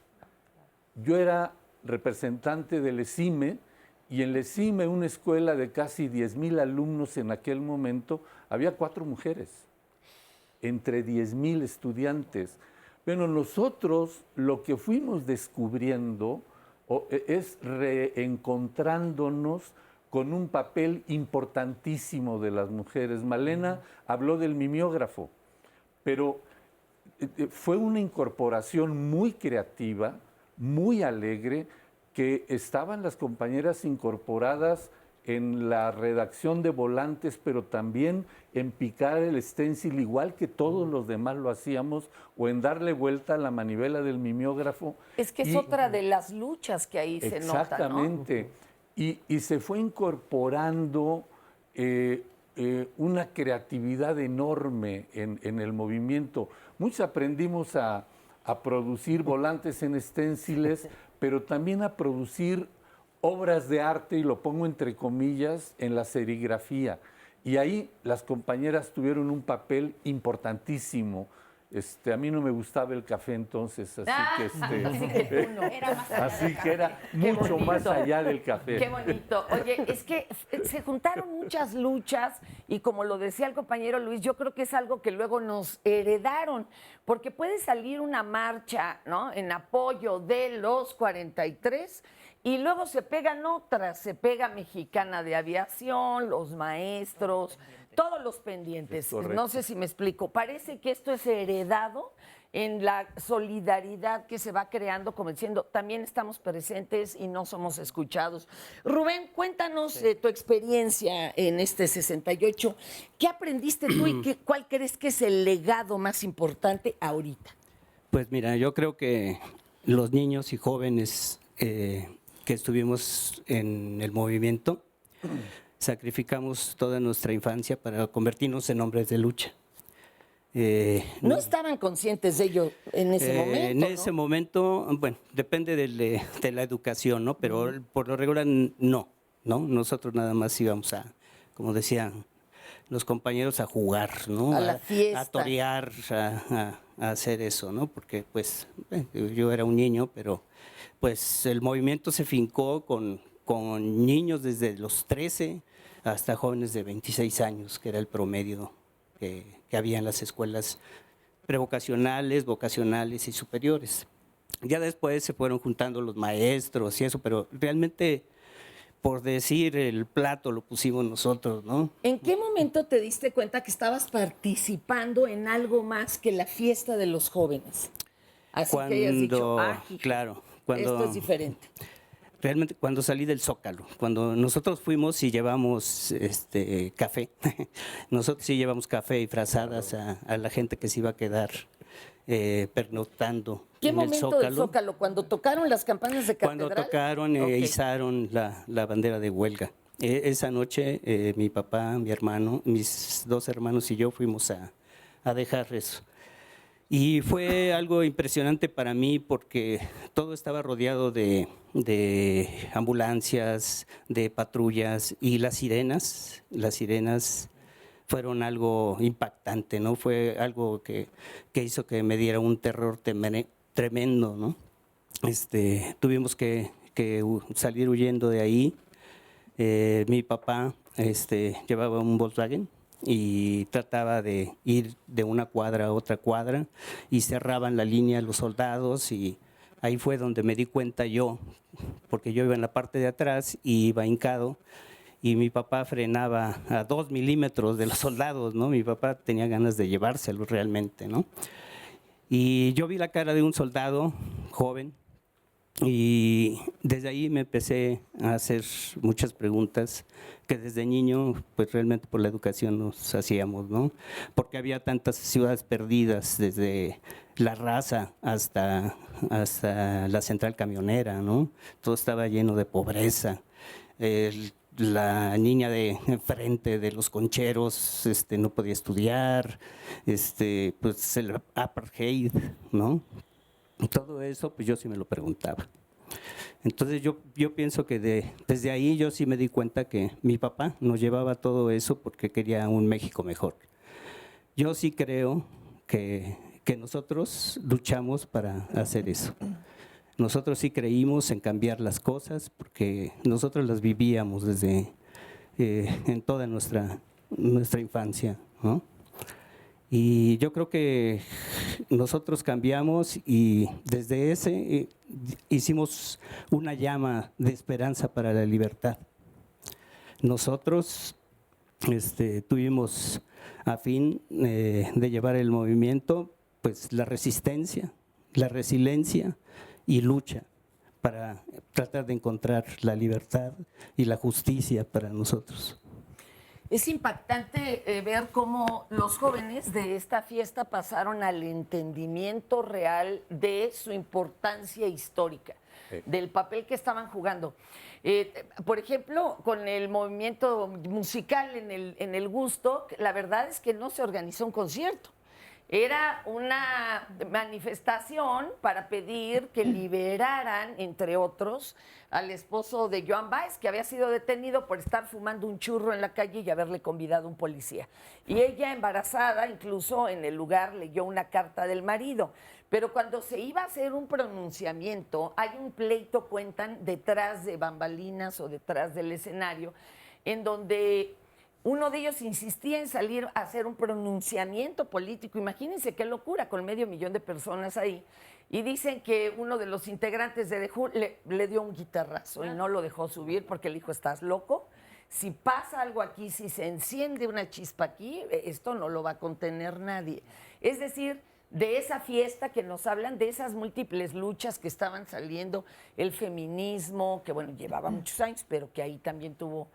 S7: Yo era representante del ESIME, y en el ESIME, una escuela de casi 10,000 alumnos en aquel momento, había 4 mujeres, entre 10,000 estudiantes. Pero nosotros lo que fuimos descubriendo es reencontrándonos con un papel importantísimo de las mujeres. Malena habló del mimeógrafo, pero fue una incorporación muy creativa, muy alegre, que estaban las compañeras incorporadas en la redacción de volantes, pero también en picar el stencil, igual que todos los demás lo hacíamos, o en darle vuelta a la manivela del mimeógrafo.
S2: Es que es otra de las luchas que ahí se nota, ¿no?
S7: Exactamente. Y se fue incorporando una creatividad enorme en el movimiento. Muchos aprendimos a producir volantes en esténciles, pero también a producir obras de arte, y lo pongo entre comillas, en la serigrafía. Y ahí las compañeras tuvieron un papel importantísimo. A mí no me gustaba el café entonces, así que era mucho más allá del café.
S2: Qué bonito. Oye, es que se juntaron muchas luchas, y como lo decía el compañero Luis, yo creo que es algo que luego nos heredaron, porque puede salir una marcha, ¿no?, en apoyo de los 43, y luego se pegan otras, se pega Mexicana de Aviación, los maestros, todos los pendientes. No sé si me explico. Parece que esto es heredado en la solidaridad que se va creando, como diciendo, también estamos presentes y no somos escuchados. Rubén, cuéntanos de tu experiencia en este 68. ¿Qué aprendiste tú y cuál crees que es el legado más importante ahorita?
S18: Pues mira, yo creo que los niños y jóvenes que estuvimos en el movimiento, sacrificamos toda nuestra infancia para convertirnos en hombres de lucha.
S2: ¿No estaban conscientes de ello en ese momento?
S18: En ese momento, bueno, depende de la educación, ¿no? Pero por lo regular no. Nosotros nada más íbamos a, como decían los compañeros, a jugar, ¿no?
S2: A la fiesta.
S18: A torear, a hacer eso, ¿no? Porque pues yo era un niño, pero pues el movimiento se fincó con niños desde los 13 hasta jóvenes de 26 años, que era el promedio que había en las escuelas prevocacionales, vocacionales y superiores. Ya después se fueron juntando los maestros y eso, pero realmente, por decir, el plato lo pusimos nosotros, ¿no?
S2: ¿En qué momento te diste cuenta que estabas participando en algo más que la fiesta de los jóvenes? Así que hayas dicho,
S18: claro, cuando
S2: esto es diferente.
S18: Realmente cuando salí del Zócalo, cuando nosotros fuimos y llevamos café, nosotros sí llevamos café y frazadas a la gente que se iba a quedar pernoctando
S2: ¿Qué
S18: en
S2: momento
S18: el Zócalo.
S2: del Zócalo? ¿Cuando tocaron las campanas de catedral?
S18: Cuando tocaron e izaron la bandera de huelga. Esa noche mi papá, mi hermano, mis 2 hermanos y yo fuimos a dejar eso. Y fue algo impresionante para mí porque todo estaba rodeado de ambulancias, de patrullas y las sirenas fueron algo impactante, ¿no? Fue algo que hizo que me diera un terror tremendo, ¿no? Tuvimos que salir huyendo de ahí. Mi papá llevaba un Volkswagen y trataba de ir de una cuadra a otra cuadra y cerraban la línea los soldados y ahí fue donde me di cuenta yo, porque yo iba en la parte de atrás y iba hincado y mi papá frenaba a 2 milímetros de los soldados, ¿no? Mi papá tenía ganas de llevárselos realmente, ¿no? Y yo vi la cara de un soldado joven y desde ahí me empecé a hacer muchas preguntas que desde niño, pues realmente por la educación nos hacíamos, ¿no? Porque había tantas ciudades perdidas, desde La Raza hasta la central camionera, ¿no? Todo estaba lleno de pobreza. La niña de enfrente de los concheros no podía estudiar, pues el apartheid, ¿no? Todo eso, pues yo sí me lo preguntaba. Entonces yo pienso que desde ahí yo sí me di cuenta que mi papá nos llevaba todo eso porque quería un México mejor. Yo sí creo que nosotros luchamos para hacer eso. Nosotros sí creímos en cambiar las cosas porque nosotros las vivíamos desde en toda nuestra infancia, ¿no? Y yo creo que nosotros cambiamos y desde ese hicimos una llama de esperanza para la libertad. Nosotros tuvimos a fin de llevar el movimiento, pues la resistencia, la resiliencia y lucha para tratar de encontrar la libertad y la justicia para nosotros.
S2: Es impactante ver cómo los jóvenes de esta fiesta pasaron al entendimiento real de su importancia histórica, del papel que estaban jugando. Por ejemplo, con el movimiento musical en el Gusto, la verdad es que no se organizó un concierto. Era una manifestación para pedir que liberaran, entre otros, al esposo de Joan Baez, que había sido detenido por estar fumando un churro en la calle y haberle convidado a un policía. Y ella, embarazada, incluso en el lugar leyó una carta del marido. Pero cuando se iba a hacer un pronunciamiento, hay un pleito, cuentan, detrás de bambalinas o detrás del escenario, en donde uno de ellos insistía en salir a hacer un pronunciamiento político. Imagínense qué locura, con 500,000 de personas ahí. Y dicen que uno de los integrantes de The Who le dio un guitarrazo y no lo dejó subir porque le dijo, ¿estás loco? Si pasa algo aquí, si se enciende una chispa aquí, esto no lo va a contener nadie. Es decir, de esa fiesta que nos hablan, de esas múltiples luchas que estaban saliendo, el feminismo, que bueno, llevaba muchos años, pero que ahí también tuvo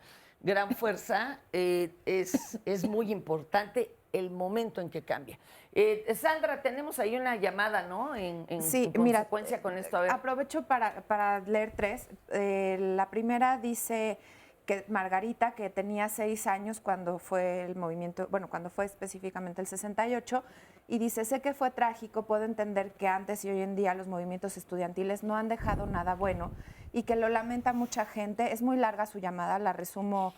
S2: gran fuerza, es muy importante el momento en que cambia. Sandra, tenemos ahí una llamada, ¿no?
S3: Sí,
S2: consecuencia con esto. A ver.
S3: Aprovecho para leer 3. La primera dice que Margarita, que tenía 6 años cuando fue el movimiento, bueno, cuando fue específicamente el 68, y dice, sé que fue trágico, puedo entender que antes y hoy en día los movimientos estudiantiles no han dejado nada bueno y que lo lamenta mucha gente. Es muy larga su llamada, la resumo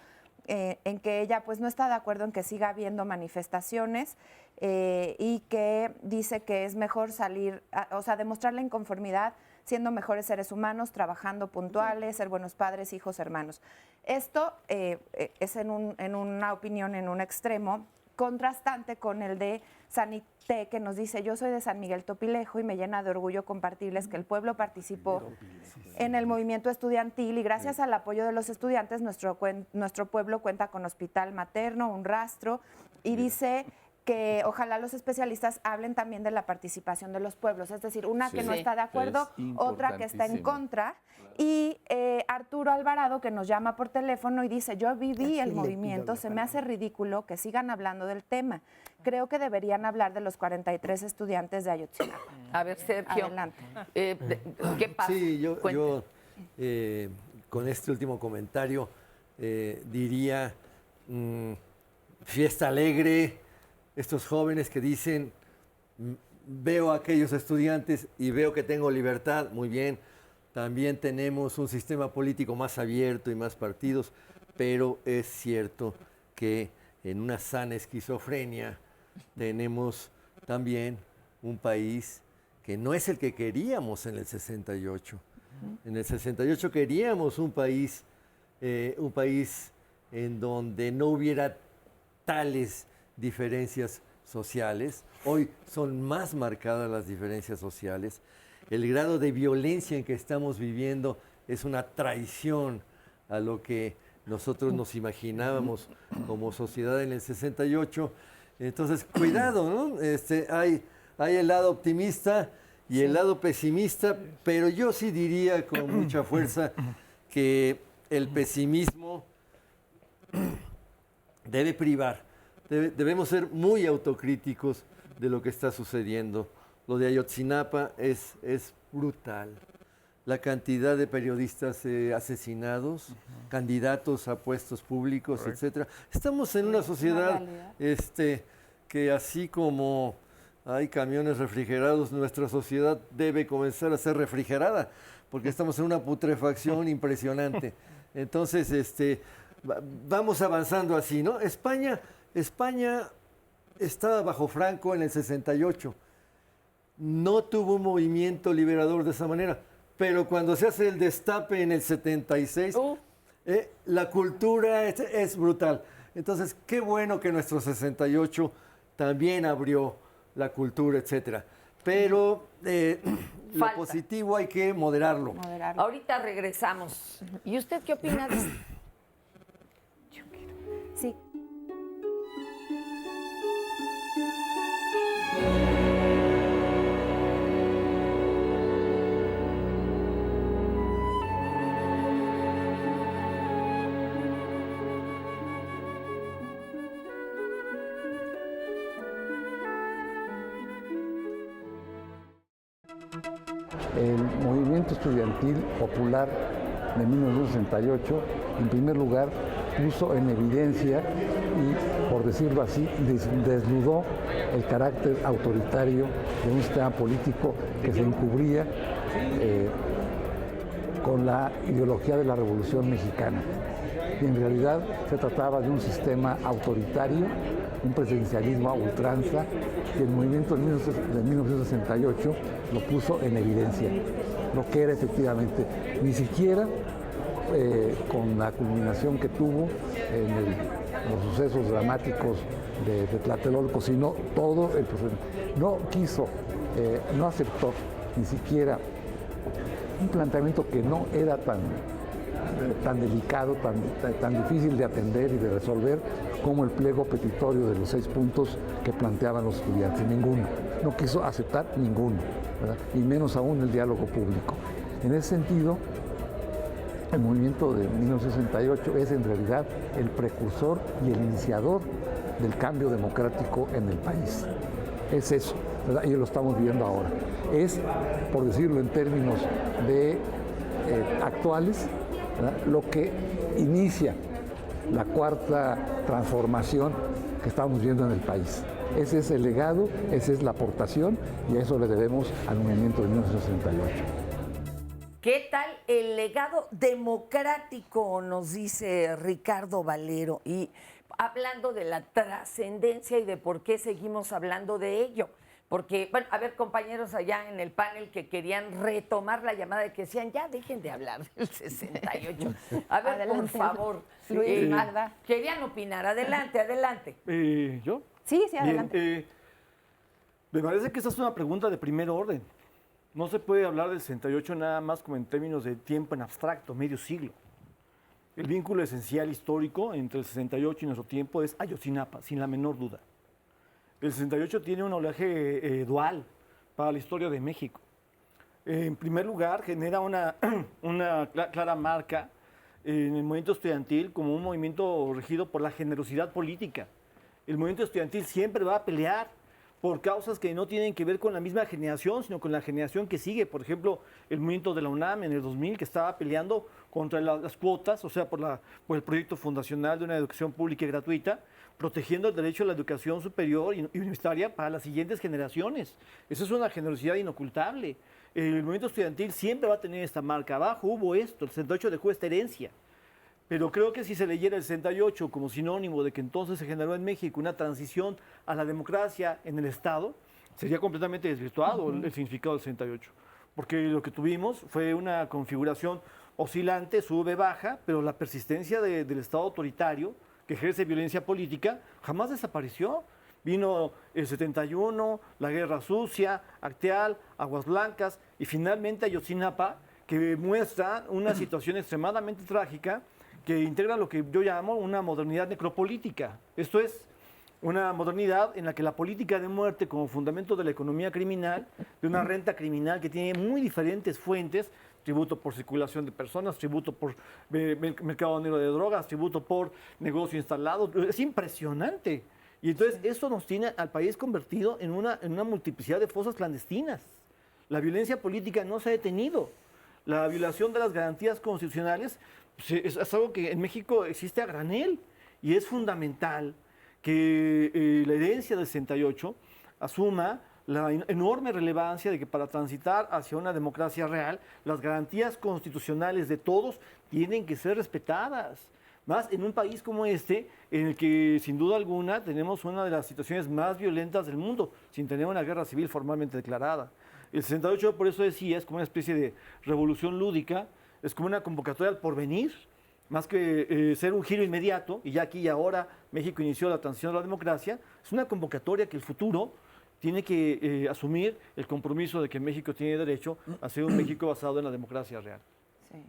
S3: en que ella pues no está de acuerdo en que siga habiendo manifestaciones y que dice que es mejor salir, o sea, demostrar la inconformidad siendo mejores seres humanos, trabajando puntuales, ser buenos padres, hijos, hermanos. Esto es en una opinión, en un extremo, contrastante con el de Sanité, que nos dice: yo soy de San Miguel Topilejo y me llena de orgullo compartirles que el pueblo participó en el movimiento estudiantil y gracias al apoyo de los estudiantes nuestro pueblo cuenta con hospital materno, un rastro, y dice que ojalá los especialistas hablen también de la participación de los pueblos, es decir, una que no está de acuerdo, otra que está en contra. Y Arturo Alvarado, que nos llama por teléfono y dice: yo viví el movimiento, se me hace ridículo que sigan hablando del tema. Creo que deberían hablar de los 43 estudiantes de Ayotzinapa.
S2: A ver, Sergio,
S3: adelante.
S2: ¿Qué pasa?
S5: Sí, yo con este último comentario diría fiesta alegre, estos jóvenes que dicen: veo a aquellos estudiantes y veo que tengo libertad, muy bien. También tenemos un sistema político más abierto y más partidos, pero es cierto que en una sana esquizofrenia tenemos también un país que no es el que queríamos en el 68. En el 68 queríamos un país en donde no hubiera tales diferencias sociales. Hoy son más marcadas las diferencias sociales. El grado de violencia en que estamos viviendo es una traición a lo que nosotros nos imaginábamos como sociedad en el 68. Entonces, cuidado, ¿no? Hay el lado optimista y el lado pesimista, pero yo sí diría con mucha fuerza que el pesimismo debe privar. Debemos ser muy autocríticos de lo que está sucediendo. Lo de Ayotzinapa es brutal. La cantidad de periodistas asesinados, candidatos a puestos públicos, etcétera. Estamos en una sociedad que así como hay camiones refrigerados, nuestra sociedad debe comenzar a ser refrigerada, porque estamos en una putrefacción impresionante. Entonces, vamos avanzando así, ¿no? España estaba bajo Franco en el 68. No tuvo un movimiento liberador de esa manera, pero cuando se hace el destape en el 76, la cultura es brutal. Entonces, qué bueno que nuestro 68 también abrió la cultura, etcétera. Pero lo positivo hay que moderarlo.
S2: Ahorita regresamos. ¿Y usted qué opina de esto?
S3: Sí.
S19: El movimiento estudiantil popular de 1968, en primer lugar, puso en evidencia y, por decirlo así, desnudó el carácter autoritario de un sistema político que se encubría con la ideología de la Revolución Mexicana. Y en realidad se trataba de un sistema autoritario, un presidencialismo a ultranza, que el movimiento de 1968 lo puso en evidencia, lo que era efectivamente, ni siquiera con la culminación que tuvo en los sucesos dramáticos de Tlatelolco, sino todo el proceso. No quiso, no aceptó ni siquiera un planteamiento que no era tan delicado, tan difícil de atender y de resolver como el pliego petitorio de los 6 puntos que planteaban los estudiantes. Ninguno. No quiso aceptar ninguno, ¿verdad? Y menos aún el diálogo público. En ese sentido, el movimiento de 1968 es en realidad el precursor y el iniciador del cambio democrático en el país. Es eso, ¿verdad? Y lo estamos viendo ahora. Es, por decirlo en términos actuales, ¿verdad?, lo que inicia la cuarta transformación que estamos viendo en el país. Ese es el legado, esa es la aportación y a eso le debemos al movimiento de 1968.
S2: ¿Qué tal el legado democrático? Nos dice Ricardo Valero. Y hablando de la trascendencia y de por qué seguimos hablando de ello. Porque, bueno, a ver, compañeros allá en el panel que querían retomar la llamada, de que decían, ya dejen de hablar del 68. A ver,
S3: Adelante,
S2: por favor.
S3: Luis, Magda.
S2: Querían opinar. Adelante.
S6: ¿Yo?
S3: Sí,
S6: Bien,
S3: adelante.
S6: me parece que esta es una pregunta de primer orden. No se puede hablar del 68 nada más como en términos de tiempo en abstracto, medio siglo. El vínculo esencial histórico entre el 68 y nuestro tiempo es Ayotzinapa, sin la menor duda. El 68 tiene un oleaje dual para la historia de México. En primer lugar, genera una clara marca en el movimiento estudiantil como un movimiento regido por la generosidad política. El movimiento estudiantil siempre va a pelear por causas que no tienen que ver con la misma generación, sino con la generación que sigue. Por ejemplo, el movimiento de la UNAM en el 2000, que estaba peleando contra las cuotas, o sea, por el proyecto fundacional de una educación pública y gratuita, protegiendo el derecho a la educación superior y universitaria para las siguientes generaciones. Esa es una generosidad inocultable. El movimiento estudiantil siempre va a tener esta marca. Abajo hubo esto, el 68 dejó esta herencia. Pero creo que si se leyera el 68 como sinónimo de que entonces se generó en México una transición a la democracia en el Estado, sería completamente desvirtuado el significado del 68. Porque lo que tuvimos fue una configuración oscilante, sube, baja, pero la persistencia del Estado autoritario que ejerce violencia política jamás desapareció. Vino el 71, la Guerra Sucia, Acteal, Aguas Blancas y finalmente Ayotzinapa, que muestra una situación extremadamente trágica que integra lo que yo llamo una modernidad necropolítica. Esto es una modernidad en la que la política de muerte como fundamento de la economía criminal, de una renta criminal que tiene muy diferentes fuentes, tributo por circulación de personas, tributo por mercado negro de drogas, tributo por negocio instalado, es impresionante. Y entonces eso nos tiene al país convertido en una multiplicidad de fosas clandestinas. La violencia política no se ha detenido. La violación de las garantías constitucionales es algo que en México existe a granel y es fundamental que la herencia del 68 asuma la enorme relevancia de que para transitar hacia una democracia real, las garantías constitucionales de todos tienen que ser respetadas. Más en un país como este, en el que sin duda alguna tenemos una de las situaciones más violentas del mundo, sin tener una guerra civil formalmente declarada. El 68, por eso decía, es como una especie de revolución lúdica, es como una convocatoria al porvenir, más que ser un giro inmediato, y ya aquí y ahora México inició la transición a la democracia, es una convocatoria que el futuro tiene que asumir el compromiso de que México tiene derecho a ser un México basado en la democracia real.
S3: Sí,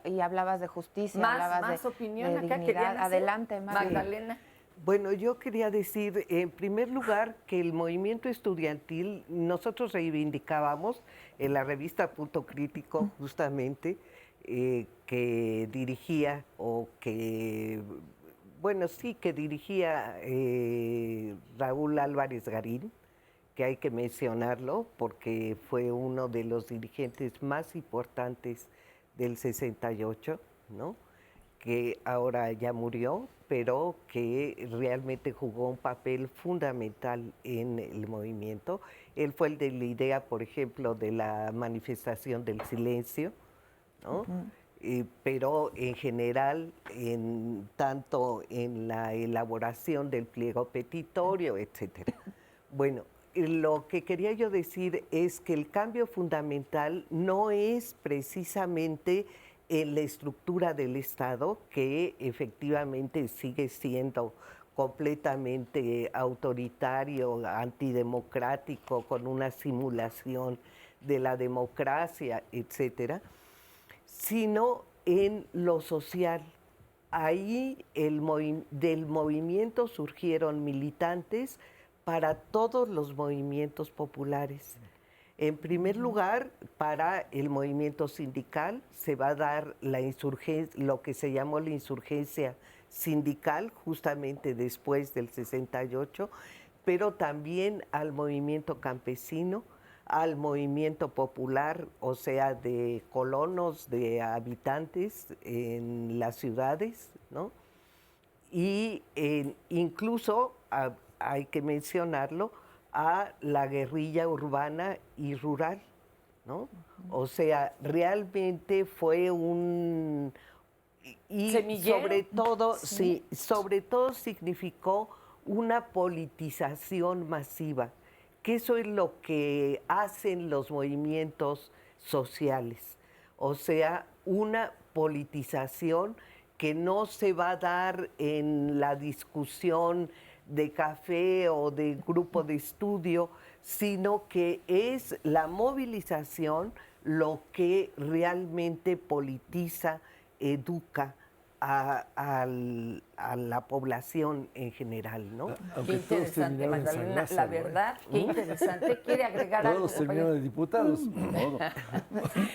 S3: y hablabas de justicia,
S2: Más
S3: de
S2: opinión
S3: de
S2: acá.
S3: dignidad. Adelante,
S2: Magdalena.
S9: Bueno, yo quería decir, en primer lugar, que el movimiento estudiantil, nosotros reivindicábamos en la revista Punto Crítico, justamente, que dirigía, que dirigía Raúl Álvarez Garín, que hay que mencionarlo porque fue uno de los dirigentes más importantes del 68, ¿no? Que ahora ya murió, pero que realmente jugó un papel fundamental en el movimiento. Él fue el de la idea, por ejemplo, de la manifestación del silencio, ¿no? Pero en general, tanto en la elaboración del pliego petitorio, etcétera. Bueno, lo que quería yo decir es que el cambio fundamental no es precisamente en la estructura del Estado, que efectivamente sigue siendo completamente autoritario, antidemocrático, con una simulación de la democracia, etcétera, sino en lo social. Ahí del movimiento surgieron militantes para todos los movimientos populares. En primer lugar, para el movimiento sindical se va a dar lo que se llamó la insurgencia sindical, justamente después del 68, pero también al movimiento campesino, al movimiento popular, o sea, de colonos, de habitantes en las ciudades, ¿no? Y incluso, hay que mencionarlo, a la guerrilla urbana y rural, ¿no? O sea, realmente fue un... Y
S2: semillero.
S9: sobre todo significó una politización masiva que eso es lo que hacen los movimientos sociales. O sea, una politización que no se va a dar en la discusión de café o de grupo de estudio, sino que es la movilización lo que realmente politiza, educa a la población en general, ¿no?
S2: Qué interesante, Magdalena, la verdad, qué interesante. ¿Quiere agregar algo?
S5: Todos terminaron de diputados.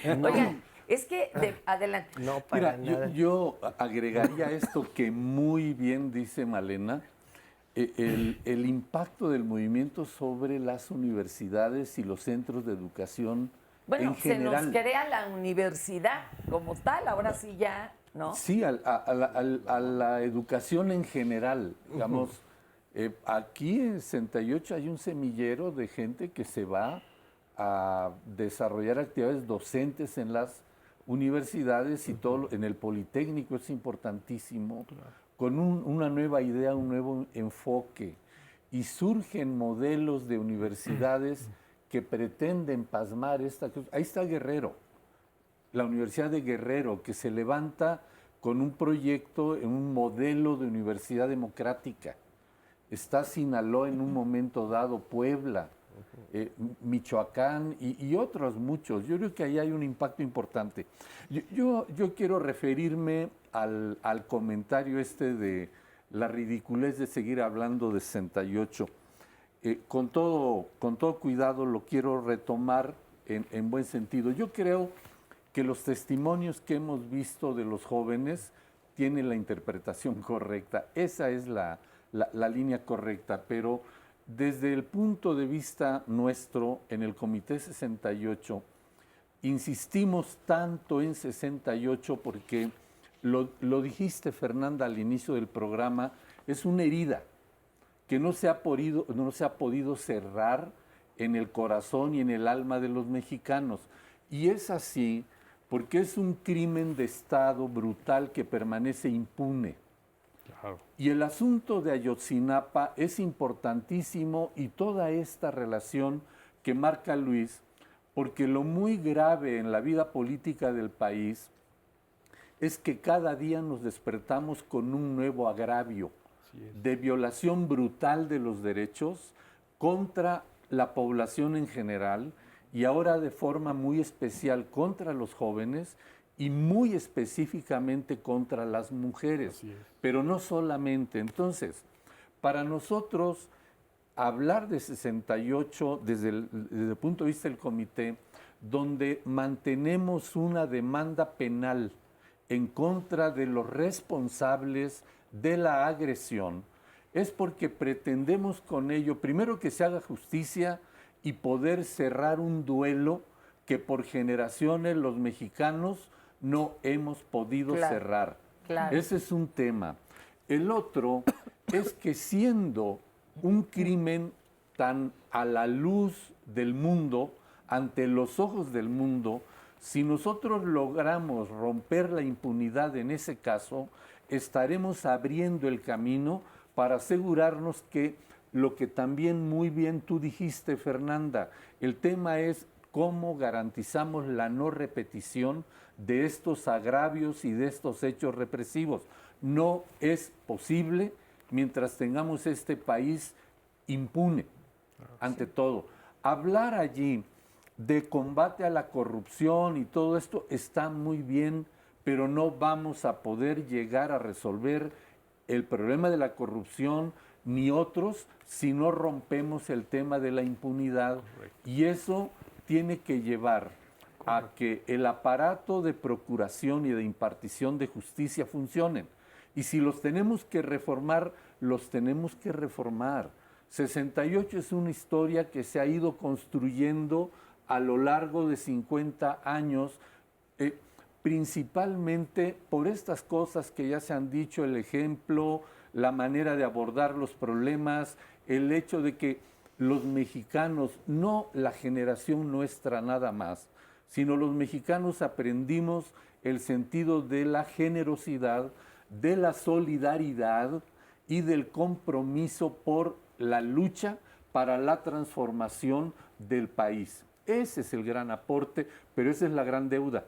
S2: Oigan, es que, adelante.
S9: No, para
S7: Mira,
S9: nada.
S7: yo agregaría esto que muy bien dice Malena, el impacto del movimiento sobre las universidades y los centros de educación
S2: Bueno,
S7: en
S2: se
S7: general.
S2: nos crea la universidad como tal, ahora sí ya, ¿no?
S7: Sí, a la educación en general. Digamos, aquí en 68 hay un semillero de gente que se va a desarrollar actividades docentes en las universidades y todo en el Politécnico es importantísimo, con una nueva idea, un nuevo enfoque. Y surgen modelos de universidades que pretenden pasmar esta cosa. Ahí está Guerrero, la Universidad de Guerrero, que se levanta con un proyecto en un modelo de universidad democrática. Está Sinaloa en un momento dado, Puebla, Michoacán y otros muchos. Yo creo que ahí hay un impacto importante. Yo quiero referirme al comentario este de la ridiculez de seguir hablando de 68. Con todo cuidado lo quiero retomar en buen sentido. Yo creo que los testimonios que hemos visto de los jóvenes tienen la interpretación correcta. Esa es la línea correcta, pero desde el punto de vista nuestro, en el Comité 68, insistimos tanto en 68 porque, lo dijiste, Fernanda, al inicio del programa, es una herida que no se ha podido cerrar en el corazón y en el alma de los mexicanos. Y es así porque es un crimen de Estado brutal que permanece impune.
S6: Claro.
S7: Y el asunto de Ayotzinapa es importantísimo y toda esta relación que marca Luis, porque lo muy grave en la vida política del país es que cada día nos despertamos con un nuevo agravio de violación brutal de los derechos contra la población en general y ahora de forma muy especial contra los jóvenes y muy específicamente contra las mujeres, pero no solamente. Entonces, para nosotros, hablar de 68 desde el punto de vista del comité, donde mantenemos una demanda penal en contra de los responsables de la agresión, es porque pretendemos con ello, primero, que se haga justicia y poder cerrar un duelo que por generaciones los mexicanos no hemos podido cerrar.
S2: Claro.
S7: Ese es un tema. El otro es que siendo un crimen tan a la luz del mundo, ante los ojos del mundo, si nosotros logramos romper la impunidad en ese caso, estaremos abriendo el camino para asegurarnos que lo que también muy bien tú dijiste, Fernanda, el tema es cómo garantizamos la no repetición de estos agravios y de estos hechos represivos. No es posible mientras tengamos este país impune, ante todo. Hablar allí de combate a la corrupción y todo esto está muy bien, pero no vamos a poder llegar a resolver el problema de la corrupción ni otros si no rompemos el tema de la impunidad. Y eso tiene que llevar a que el aparato de procuración y de impartición de justicia funcionen. Y si los tenemos que reformar, los tenemos que reformar. 68 es una historia que se ha ido construyendo a lo largo de 50 años, principalmente por estas cosas que ya se han dicho, el ejemplo, la manera de abordar los problemas, el hecho de que los mexicanos, no la generación nuestra nada más, sino los mexicanos aprendimos el sentido de la generosidad, de la solidaridad y del compromiso por la lucha para la transformación del país. Ese es el gran aporte, pero esa es la gran deuda.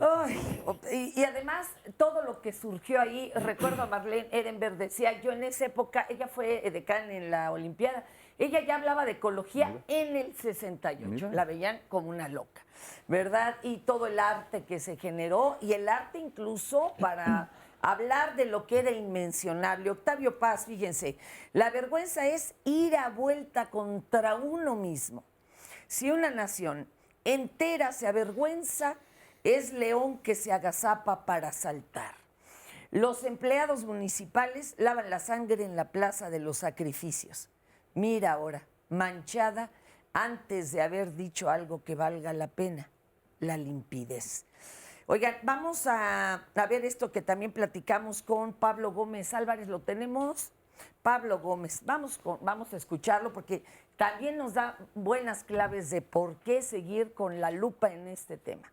S2: Ay, y además, todo lo que surgió ahí, recuerdo a Marlene Ehrenberg, decía, yo en esa época, ella fue decana en la Olimpiada, ella ya hablaba de ecología en el 68, la veían como una loca, ¿verdad? Y todo el arte que se generó, y el arte incluso para hablar de lo que era inmencionable. Octavio Paz, fíjense, la vergüenza es ir a vuelta contra uno mismo. Si una nación entera se avergüenza, es león que se agazapa para saltar. Los empleados municipales lavan la sangre en la Plaza de los Sacrificios. Mira ahora, manchada antes de haber dicho algo que valga la pena, la limpidez. Oigan, vamos a ver esto que también platicamos con Pablo Gómez Álvarez. ¿Lo tenemos? Pablo Gómez, vamos a escucharlo porque también nos da buenas claves de por qué seguir con la lupa en este tema.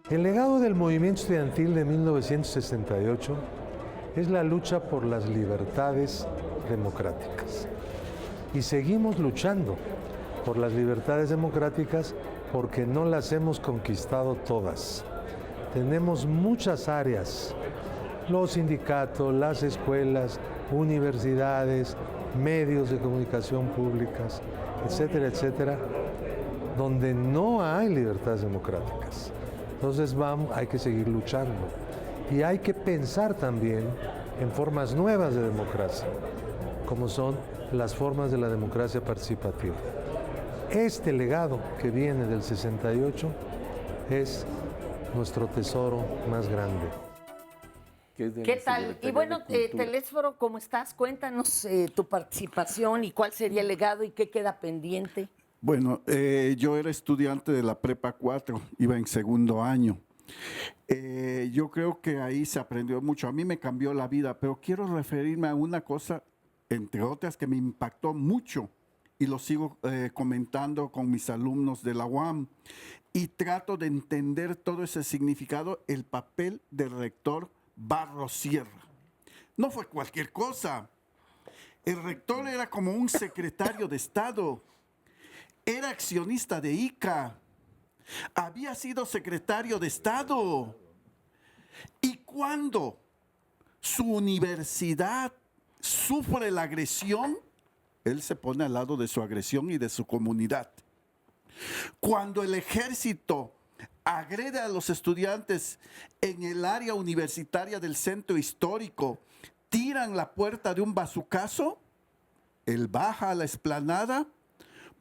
S20: El legado del movimiento estudiantil de 1968 es la lucha por las libertades democráticas. Y seguimos luchando por las libertades democráticas porque no las hemos conquistado todas. Tenemos muchas áreas, los sindicatos, las escuelas, universidades, medios de comunicación públicas, etcétera, etcétera, donde no hay libertades democráticas. Entonces hay que seguir luchando y hay que pensar también en formas nuevas de democracia, como son las formas de la democracia participativa. Este legado que viene del 68 es nuestro tesoro más grande.
S2: ¿Qué tal? Y bueno, Telésforo, ¿cómo estás? Cuéntanos tu participación y cuál sería el legado y qué queda pendiente.
S21: Bueno, yo era estudiante de la Prepa 4, iba en segundo año. Yo creo que ahí se aprendió mucho. A mí me cambió la vida, pero quiero referirme a una cosa, entre otras, que me impactó mucho y lo sigo comentando con mis alumnos de la UAM. Y trato de entender todo ese significado, el papel del rector Barros Sierra. No fue cualquier cosa. El rector era como un secretario de Estado. Era accionista de ICA. Había sido secretario de Estado. Y cuando su universidad sufre la agresión, él se pone al lado de su agresión y de su comunidad. Cuando el ejército agrede a los estudiantes en el área universitaria del centro histórico, tiran la puerta de un bazucazo, él baja a la explanada,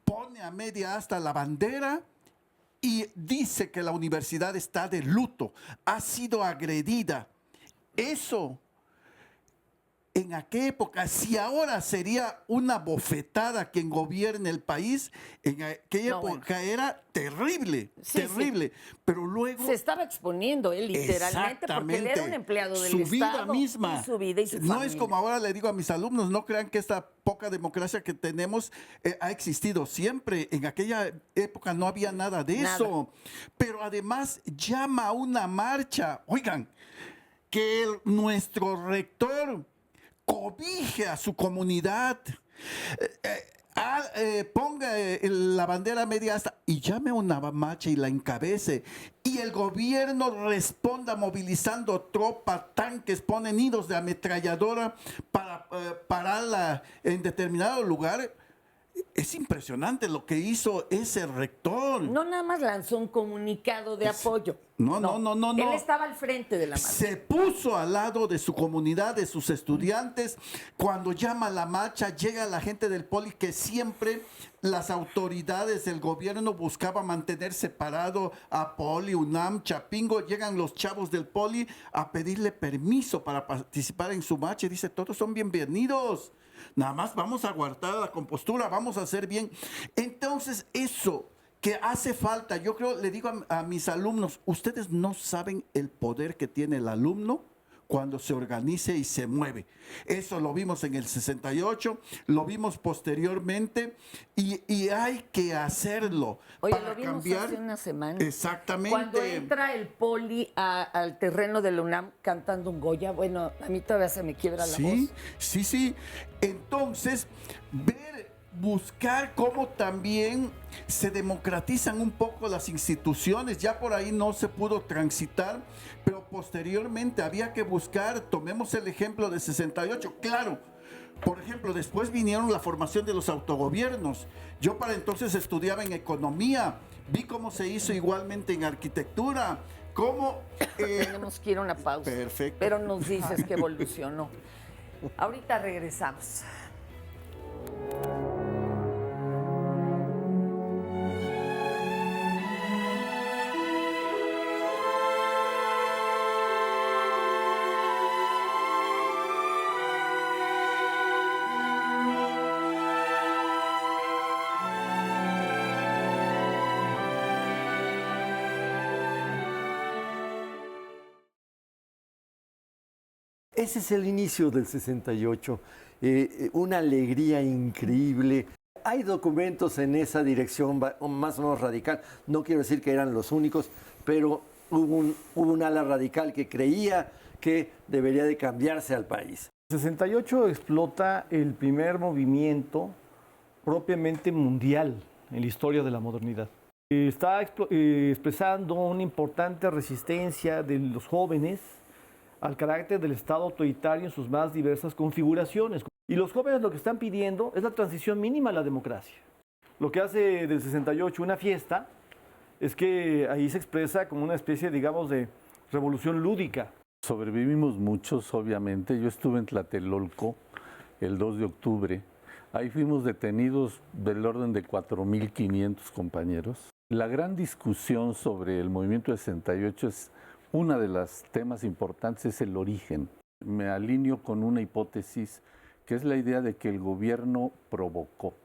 S21: pone a media asta la bandera y dice que la universidad está de luto, ha sido agredida. Eso, en aquella época, si ahora sería una bofetada quien gobierne el país, en aquella época era terrible, terrible. Sí. Pero luego...
S2: Se estaba exponiendo él literalmente porque él era un empleado del Estado.
S21: Su vida misma.
S2: Su vida y su
S21: no
S2: familia.
S21: Es como ahora le digo a mis alumnos, no crean que esta poca democracia que tenemos ha existido siempre. En aquella época no había nada de eso. Pero además llama a una marcha. Oigan, que nuestro rector cobije a su comunidad, ponga la bandera media asta y llame a una marcha y la encabece. Y el gobierno responda movilizando tropas, tanques, pone nidos de ametralladora para pararla en determinado lugar. Es impresionante lo que hizo ese rector.
S2: No nada más lanzó un comunicado de apoyo.
S21: No.
S2: Él estaba al frente de la marcha.
S21: Se puso al lado de su comunidad, de sus estudiantes. Cuando llama la marcha, llega la gente del Poli, que siempre las autoridades del gobierno buscaban mantener separado a Poli, UNAM, Chapingo. Llegan los chavos del Poli a pedirle permiso para participar en su marcha. Y dice, todos son bienvenidos. Nada más vamos a guardar la compostura, vamos a hacer bien. Entonces, eso que hace falta, yo creo, le digo a mis alumnos, ustedes no saben el poder que tiene el alumno cuando se organice y se mueve. Eso lo vimos en el 68, lo vimos posteriormente y hay que hacerlo.
S2: Oye,
S21: para
S2: lo vimos
S21: cambiar.
S2: hace una semana.
S21: Exactamente.
S2: Cuando entra el poli al terreno de la UNAM cantando un Goya, bueno, a mí todavía se me quiebra la voz.
S21: Sí. Entonces, buscar cómo también se democratizan un poco las instituciones. Ya por ahí no se pudo transitar, pero posteriormente había que buscar, tomemos el ejemplo de 68, claro. Por ejemplo, después vinieron la formación de los autogobiernos. Yo para entonces estudiaba en economía, vi cómo se hizo igualmente en arquitectura, cómo...
S2: Tenemos que ir a una pausa.
S21: Perfecto.
S2: Pero nos dices que evolucionó. Ahorita regresamos.
S5: Ese es el inicio del 68, una alegría increíble. Hay documentos en esa dirección más o menos radical, no quiero decir que eran los únicos, pero hubo un ala radical que creía que debería de cambiarse al país.
S6: En el 68 explota el primer movimiento propiamente mundial en la historia de la modernidad. Está expresando una importante resistencia de los jóvenes al carácter del Estado autoritario en sus más diversas configuraciones. Y los jóvenes lo que están pidiendo es la transición mínima a la democracia. Lo que hace del 68 una fiesta es que ahí se expresa como una especie, digamos, de revolución lúdica.
S7: Sobrevivimos muchos, obviamente. Yo estuve en Tlatelolco el 2 de octubre. Ahí fuimos detenidos del orden de 4.500 compañeros. La gran discusión sobre el movimiento 68 es una de las temas importantes, es el origen. Me alineo con una hipótesis que es la idea de que el gobierno provocó.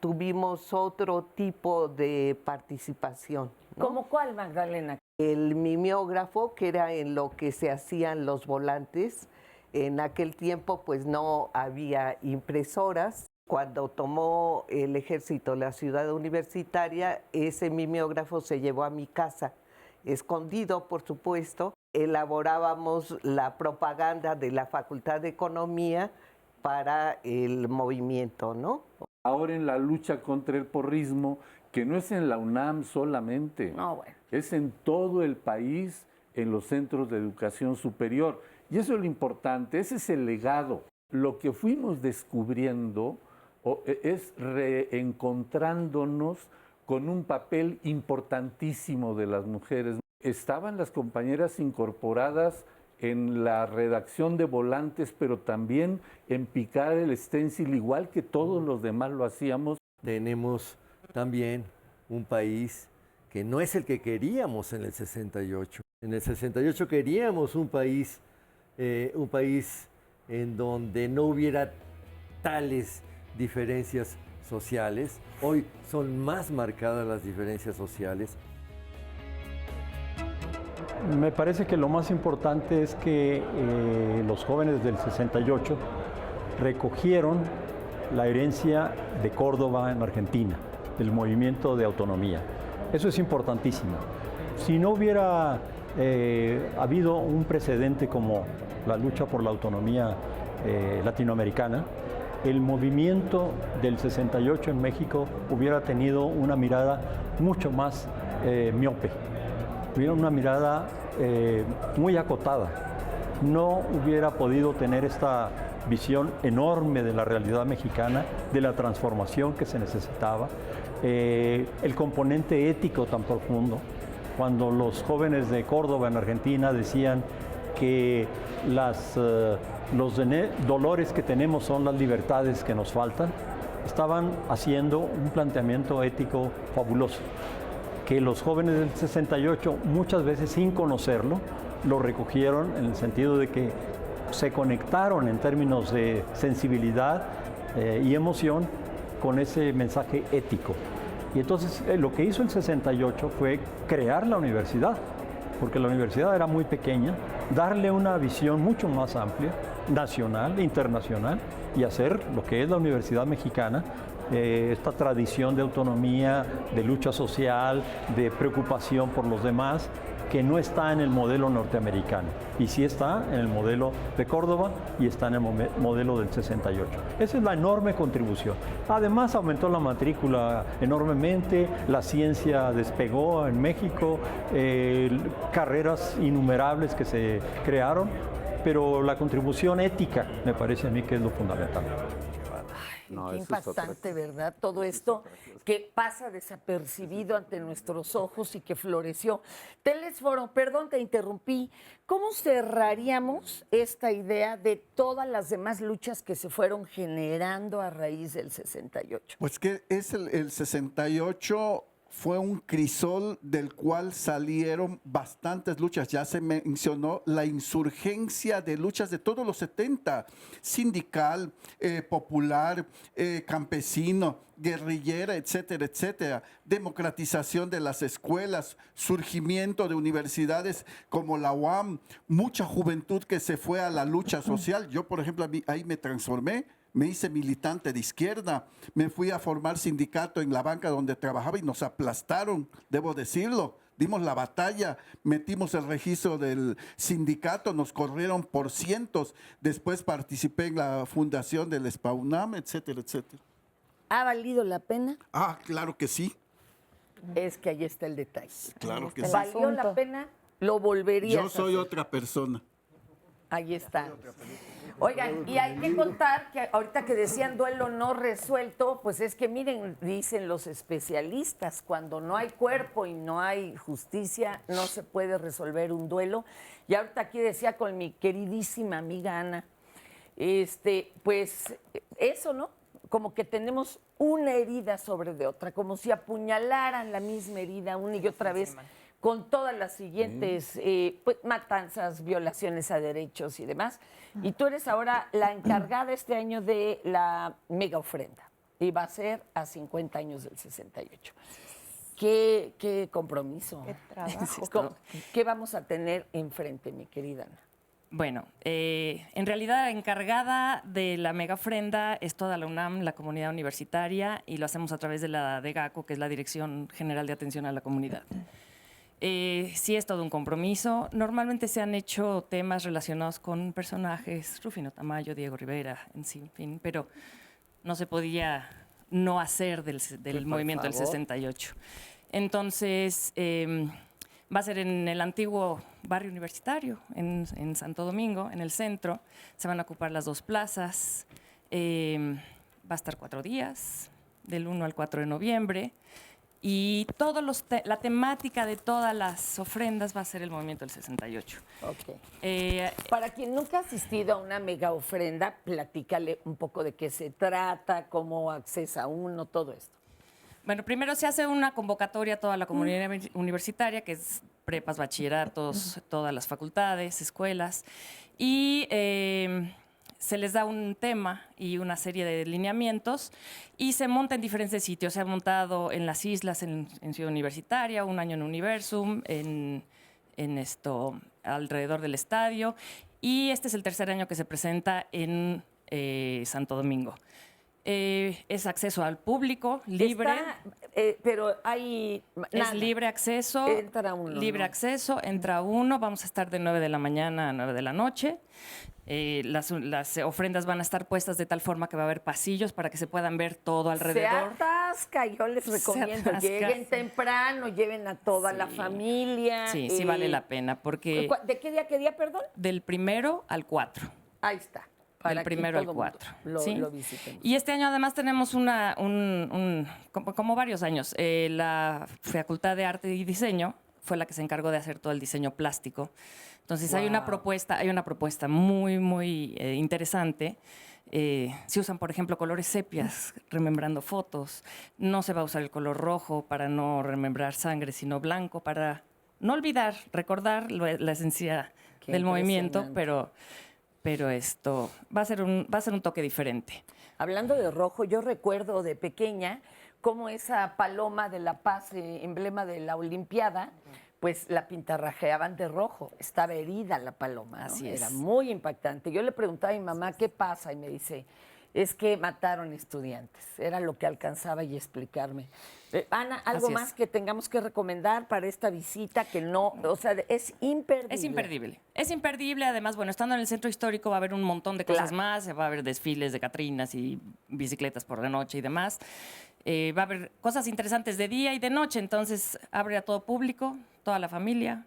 S9: Tuvimos otro tipo de participación, ¿no?
S2: ¿Cómo cuál, Magdalena?
S9: El mimeógrafo, que era en lo que se hacían los volantes. En aquel tiempo pues no había impresoras. Cuando tomó el ejército la ciudad universitaria, ese mimeógrafo se llevó a mi casa, escondido, por supuesto. Elaborábamos la propaganda de la Facultad de Economía para el movimiento, ¿no?
S7: Ahora en la lucha contra el porrismo, que no es en la UNAM solamente, es en todo el país, en los centros de educación superior. Y eso es lo importante, ese es el legado. Lo que fuimos descubriendo es reencontrándonos con un papel importantísimo de las mujeres. Estaban las compañeras incorporadas en la redacción de volantes, pero también en picar el stencil, igual que todos los demás lo hacíamos.
S5: Tenemos también un país que no es el que queríamos en el 68. En el 68 queríamos un país en donde no hubiera tales diferencias sociales. Hoy son más marcadas las diferencias sociales.
S4: Me parece que lo más importante es que los jóvenes del 68 recogieron la herencia de Córdoba en Argentina, del movimiento de autonomía. Eso es importantísimo. Si no hubiera habido un precedente como la lucha por la autonomía latinoamericana, el movimiento del 68 en México hubiera tenido una mirada mucho más miope, hubiera una mirada muy acotada. No hubiera podido tener esta visión enorme de la realidad mexicana, de la transformación que se necesitaba, el componente ético tan profundo. Cuando los jóvenes de Córdoba en Argentina decían que los dolores que tenemos son las libertades que nos faltan, estaban haciendo un planteamiento ético fabuloso, que los jóvenes del 68, muchas veces sin conocerlo, lo recogieron en el sentido de que se conectaron en términos de sensibilidad y emoción con ese mensaje ético. Y entonces lo que hizo el 68 fue crear la universidad. porque la universidad era muy pequeña, darle una visión mucho más amplia, nacional, internacional, y hacer lo que es la Universidad Mexicana, esta tradición de autonomía, de lucha social, de preocupación por los demás, que no está en el modelo norteamericano, y sí está en el modelo de Córdoba y está en el modelo del 68. Esa es la enorme contribución. Además, aumentó la matrícula enormemente, la ciencia despegó en México, carreras innumerables que se crearon, pero la contribución ética me parece a mí que es lo fundamental.
S2: Qué impactante, ¿verdad? Todo esto que pasa desapercibido ante nuestros ojos y que floreció. Telesforo, perdón, te interrumpí. ¿Cómo cerraríamos esta idea de todas las demás luchas que se fueron generando a raíz del 68?
S21: Pues que es el 68 fue un crisol del cual salieron bastantes luchas. Ya se mencionó la insurgencia de luchas de todos los 70, sindical, popular, campesino, guerrillera, etcétera, etcétera. Democratización de las escuelas, surgimiento de universidades como la UAM, mucha juventud que se fue a la lucha social. Yo, por ejemplo, ahí me transformé. Me hice militante de izquierda, me fui a formar sindicato en la banca donde trabajaba y nos aplastaron, debo decirlo. Dimos la batalla, metimos el registro del sindicato, nos corrieron por cientos. Después participé en la fundación del SPAUNAM, etcétera, etcétera.
S2: ¿Ha valido la pena?
S21: Ah, claro que sí.
S2: Es que ahí está el detalle.
S21: Claro que sí.
S2: ¿Valió la pena? Lo volvería.
S21: Yo soy otra persona.
S2: Ahí está. Oigan, y hay que contar que ahorita que decían duelo no resuelto, pues es que miren, dicen los especialistas, cuando no hay cuerpo y no hay justicia, no se puede resolver un duelo. Y ahorita aquí decía con mi queridísima amiga Ana, pues eso, ¿no? Como que tenemos una herida sobre de otra, como si apuñalaran la misma herida una y otra vez, con todas las siguientes pues, matanzas, violaciones a derechos y demás. Y tú eres ahora la encargada este año de la mega ofrenda. Y va a ser a 50 años del 68. Qué compromiso.
S3: Qué trabajo.
S2: ¿Qué vamos a tener enfrente, mi querida Ana?
S8: Bueno, en realidad la encargada de la mega ofrenda es toda la UNAM, la comunidad universitaria, y lo hacemos a través de la DGACO, que es la Dirección General de Atención a la Comunidad. Sí es todo un compromiso. Normalmente se han hecho temas relacionados con personajes, Rufino Tamayo, Diego Rivera, en fin, pero no se podía no hacer del movimiento del 68. Entonces, va a ser en el antiguo barrio universitario, en Santo Domingo, en el centro. Se van a ocupar las 2 plazas. Va a estar 4 días, del 1 al 4 de noviembre. Y la temática de todas las ofrendas va a ser el movimiento del 68.
S2: Okay. Para quien nunca ha asistido a una mega ofrenda, platícale un poco de qué se trata, cómo accesa uno, todo esto.
S8: Bueno, primero se hace una convocatoria a toda la comunidad universitaria, que es prepas, bachilleratos, todas las facultades, escuelas, y se les da un tema y una serie de lineamientos y se monta en diferentes sitios. Se ha montado en las islas, en Ciudad Universitaria, un año en Universum, alrededor del estadio, y este es el 3er año que se presenta en Santo Domingo. Es acceso al público, libre.
S2: Pero hay...
S8: Es libre acceso.
S2: Entra uno.
S8: Libre acceso, entra uno. Vamos a estar de 9 de la mañana a 9 de la noche. Las ofrendas van a estar puestas de tal forma que va a haber pasillos para que se puedan ver todo alrededor.
S2: Se atasca, yo les recomiendo. Lleguen temprano, lleven a toda la familia.
S8: Sí, sí vale la pena. Porque
S2: ¿De qué día, perdón?
S8: Del 1 al 4.
S2: Ahí está.
S8: Del 1 al 4. ¿sí?
S2: Lo visitemos.
S8: Y este año además tenemos como varios años, la Facultad de Arte y Diseño fue la que se encargó de hacer todo el diseño plástico. Entonces hay una propuesta muy, muy interesante. Se usan, por ejemplo, colores sepias, remembrando fotos. No se va a usar el color rojo para no remembrar sangre, sino blanco para no olvidar, recordar la esencia del movimiento, pero esto va a ser un toque diferente.
S2: Hablando de rojo, yo recuerdo de pequeña cómo esa paloma de la paz, emblema de la Olimpiada, pues la pintarrajeaban de rojo. Estaba herida la paloma, ¿no?
S8: Así es.
S2: Era muy impactante. Yo le preguntaba a mi mamá, ¿qué pasa? Y me dice, es que mataron estudiantes. Era lo que alcanzaba y explicarme. Ana, ¿algo
S8: Así es.
S2: más que tengamos que recomendar para esta visita que no, o sea, es imperdible?
S8: Es imperdible. Es imperdible. Además, bueno, estando en el centro histórico va a haber un montón de cosas
S2: Claro.
S8: más. Va a haber desfiles de catrinas y bicicletas por la noche y demás. Va a haber cosas interesantes de día y de noche. Entonces, abre a todo público, toda la familia.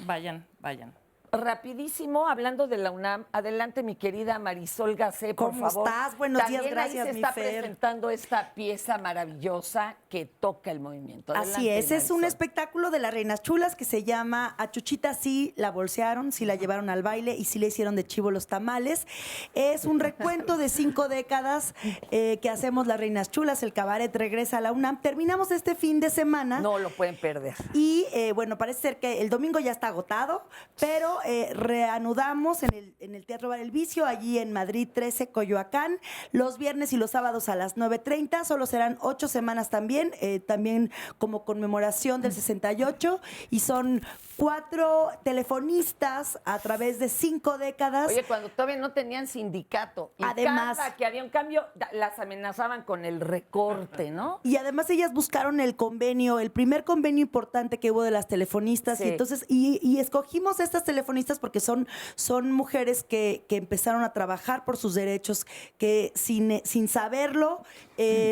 S8: Vayan, vayan.
S2: Rapidísimo, hablando de la UNAM, adelante mi querida Marisol Gacé, por
S10: ¿Cómo
S2: favor.
S10: estás? Buenos días,
S2: También
S10: gracias,
S2: ahí se
S10: mi
S2: está
S10: Fer.
S2: presentando esta pieza maravillosa que toca el movimiento.
S10: Así
S2: Adelante,
S10: es un
S2: Marisol.
S10: espectáculo de las Reinas Chulas que se llama A Chuchita sí la bolsearon, sí la llevaron al baile y sí le hicieron de chivo los tamales. Es un recuento de 5 décadas que hacemos las Reinas Chulas, el cabaret regresa a la UNAM. Terminamos este fin de semana.
S2: No lo pueden perder.
S10: Y bueno, parece ser que el domingo ya está agotado, pero reanudamos en el Teatro Bar El Vicio, allí en Madrid 13, Coyoacán, los viernes y los sábados a las 9:30. Solo serán 8 semanas también, también como conmemoración del 68. Y son 4 telefonistas a través de 5 décadas.
S2: Oye, cuando todavía no tenían sindicato. Y
S10: Además-
S2: cada que había un cambio, las amenazaban con el recorte, ¿no?
S10: Y además ellas buscaron el convenio, el primer convenio importante que hubo de las telefonistas.
S2: Sí.
S10: Y entonces, y escogimos estas telefonistas porque son mujeres que empezaron a trabajar por sus derechos, que sin saberlo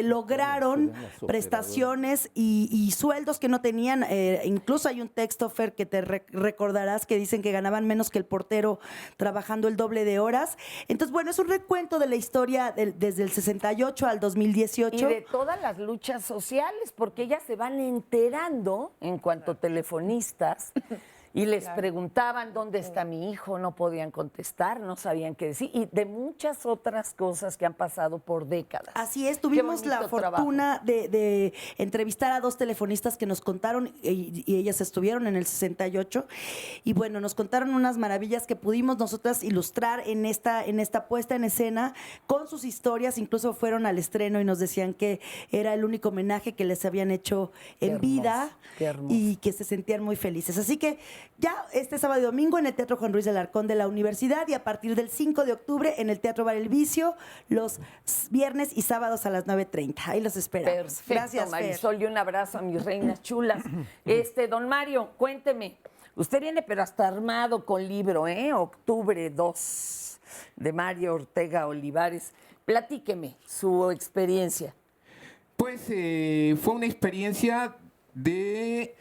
S10: lograron prestaciones y sueldos que no tenían. Incluso hay un texto, Fer, que te recordarás, que dicen que ganaban menos que el portero trabajando el doble de horas. Entonces, bueno, es un recuento de la historia desde el 68 al 2018.
S2: Y de todas las luchas sociales, porque ellas se van enterando en cuanto telefonistas y les preguntaban dónde está mi hijo, no podían contestar, no sabían qué decir, y de muchas otras cosas que han pasado por décadas.
S10: Así es,
S2: Qué
S10: tuvimos la
S2: bonito
S10: fortuna de entrevistar a 2 telefonistas que nos contaron, y ellas estuvieron en el 68, y bueno, nos contaron unas maravillas que pudimos nosotras ilustrar en esta puesta en escena con sus historias. Incluso fueron al estreno y nos decían que era el único homenaje que les habían hecho en vida,
S2: qué hermoso.
S10: y que se sentían muy felices. Así que ya este sábado y domingo en el Teatro Juan Ruiz de Alarcón de la Universidad, y a partir del 5 de octubre en el Teatro Bar El Vicio, los viernes y sábados a las 9:30. Ahí los esperamos.
S2: Perfecto,
S10: Gracias, Fer.
S2: Marisol, y un abrazo a mis reinas chulas. Don Mario, cuénteme. Usted viene pero hasta armado con libro, ¿eh? Octubre 2, de Mario Ortega Olivares. Platíqueme su experiencia.
S22: Pues fue una experiencia de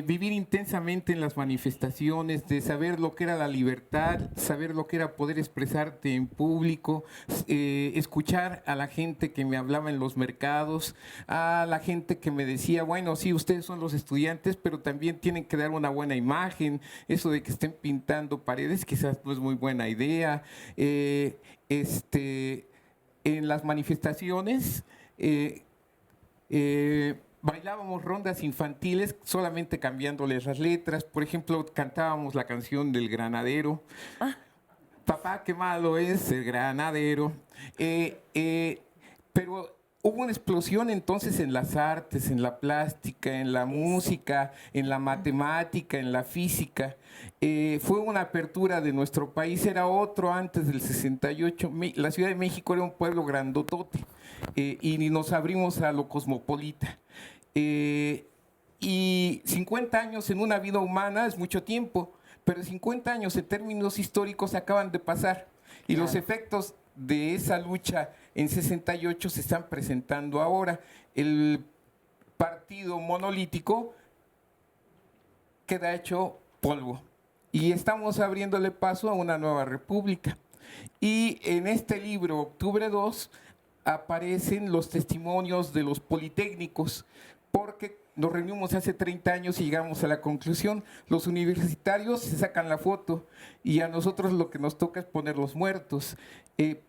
S22: vivir intensamente en las manifestaciones, de saber lo que era la libertad, saber lo que era poder expresarte en público, escuchar a la gente que me hablaba en los mercados, a la gente que me decía, bueno, sí, ustedes son los estudiantes, pero también tienen que dar una buena imagen, eso de que estén pintando paredes quizás no es muy buena idea. En las manifestaciones bailábamos rondas infantiles solamente cambiándoles las letras. Por ejemplo, cantábamos la canción del granadero. Papá, qué malo es el granadero. Pero hubo una explosión entonces en las artes, en la plástica, en la música, en la matemática, en la física. Fue una apertura de nuestro país, era otro antes del 68. La Ciudad de México era un pueblo grandotote y nos abrimos a lo cosmopolita. Y 50 años en una vida humana es mucho tiempo, pero 50 años en términos históricos acaban de pasar y los efectos de esa lucha en 68 se están presentando ahora. El partido monolítico queda hecho polvo y estamos abriéndole paso a una nueva república. Y en este libro, Octubre 2, aparecen los testimonios de los politécnicos, porque nos reunimos hace 30 años y llegamos a la conclusión, los universitarios se sacan la foto y a nosotros lo que nos toca es poner los muertos.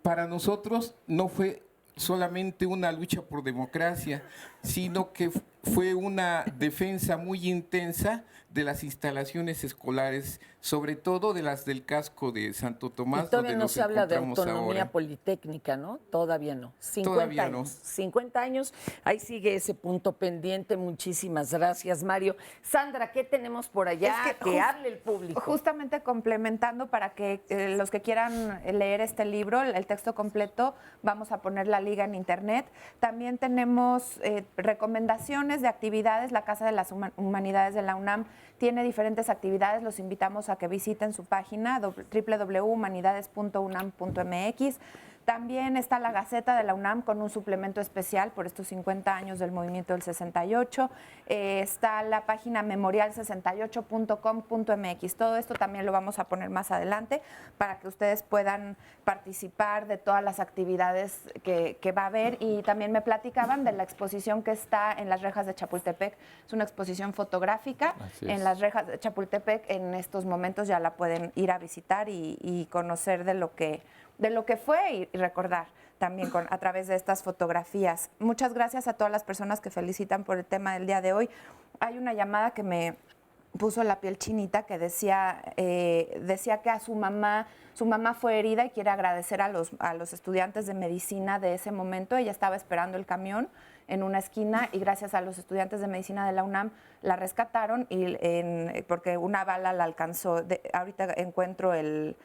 S22: Para nosotros no fue solamente una lucha por democracia, sino que fue una defensa muy intensa de las instalaciones escolares, sobre todo de las del casco de Santo Tomás,
S2: y todavía
S22: donde
S2: no
S22: nos
S2: se habla de
S22: encontramos
S2: autonomía
S22: ahora.
S2: politécnica, ¿no? Todavía no. 50
S22: Todavía
S2: años.
S22: no.
S2: 50 años. Ahí sigue ese punto pendiente. Muchísimas gracias, Mario. Sandra, ¿qué tenemos por allá?
S3: Es
S2: que hable el público.
S3: Justamente complementando para que los que quieran leer este libro, el texto completo, vamos a poner la liga en internet. También tenemos recomendaciones de actividades. La Casa de las Humanidades de la UNAM tiene diferentes actividades. Los invitamos a que visiten su página www.humanidades.unam.mx. También está la Gaceta de la UNAM con un suplemento especial por estos 50 años del movimiento del 68. Está la página memorial68.com.mx. Todo esto también lo vamos a poner más adelante para que ustedes puedan participar de todas las actividades que va a haber. Y también me platicaban de la exposición que está en las rejas de Chapultepec. Es una exposición fotográfica en las rejas de Chapultepec. En estos momentos ya la pueden ir a visitar y conocer de lo que fue y recordar también a través de estas fotografías. Muchas gracias a todas las personas que felicitan por el tema del día de hoy. Hay una llamada que me puso la piel chinita que decía que a su mamá fue herida y quiere agradecer a los estudiantes de medicina de ese momento. Ella estaba esperando el camión en una esquina y gracias a los estudiantes de medicina de la UNAM la rescataron porque una bala la alcanzó. Ahorita encuentro el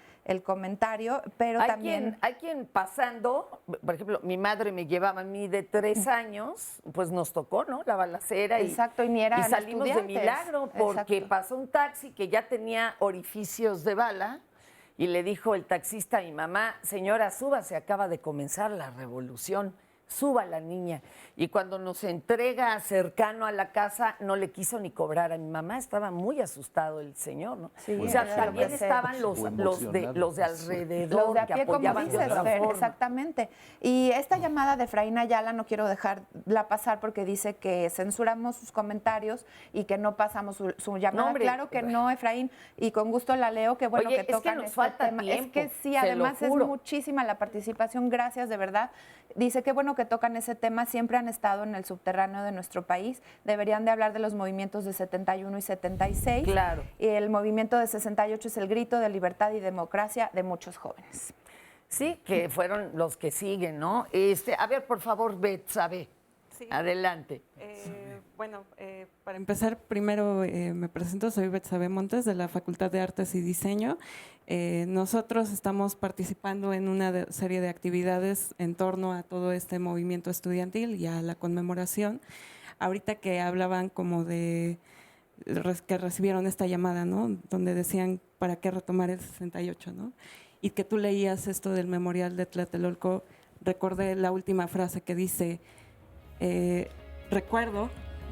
S3: comentario, pero también...
S2: Hay quien pasando, por ejemplo, mi madre me llevaba a mí de 3 años, pues nos tocó, ¿no? La balacera.
S3: Exacto, y ni eran
S2: salimos de
S3: estudiantes.
S2: milagro porque
S3: Exacto.
S2: pasó un taxi que ya tenía orificios de bala y le dijo el taxista a mi mamá, señora, súbase, acaba de comenzar la revolución. Suba la niña. Y cuando nos entrega cercano a la casa, no le quiso ni cobrar a mi mamá. Estaba muy asustado el señor, ¿no?
S3: Sí,
S2: o sea,
S3: era
S2: también
S3: lo que
S2: estaban los de alrededor
S3: los de a
S2: que
S3: pie, como
S2: apoyaban
S3: dices,
S2: de otra
S3: Fer,
S2: forma.
S3: exactamente. Y esta llamada de Efraín Ayala no quiero dejarla pasar porque dice que censuramos sus comentarios y que no pasamos su llamada.
S2: No, hombre.
S3: Claro que no, Efraín, y con gusto la leo. Qué bueno
S2: Oye,
S3: que
S2: es que
S3: tocan
S2: nos
S3: este
S2: falta
S3: tema.
S2: tiempo,
S3: Es que sí,
S2: se lo
S3: además es
S2: juro.
S3: muchísima la participación. Gracias, de verdad. Dice qué bueno que tocan ese tema. Siempre han estado en el subterráneo de nuestro país. Deberían de hablar de los movimientos de 71 y 76.
S2: Claro.
S3: Y el movimiento de 68 es el grito de libertad y democracia de muchos jóvenes.
S2: Sí, que fueron los que siguen, ¿no? A ver, por favor, Betsabe, adelante.
S1: Para empezar, primero me presento, soy Betsabe Montes de la Facultad de Artes y Diseño. Nosotros estamos participando en una serie de actividades en torno a todo este movimiento estudiantil y a la conmemoración. Ahorita que hablaban como de que recibieron esta llamada, ¿no? Donde decían, ¿para qué retomar el 68, no? Y que tú leías esto del memorial de Tlatelolco, recordé la última frase que dice,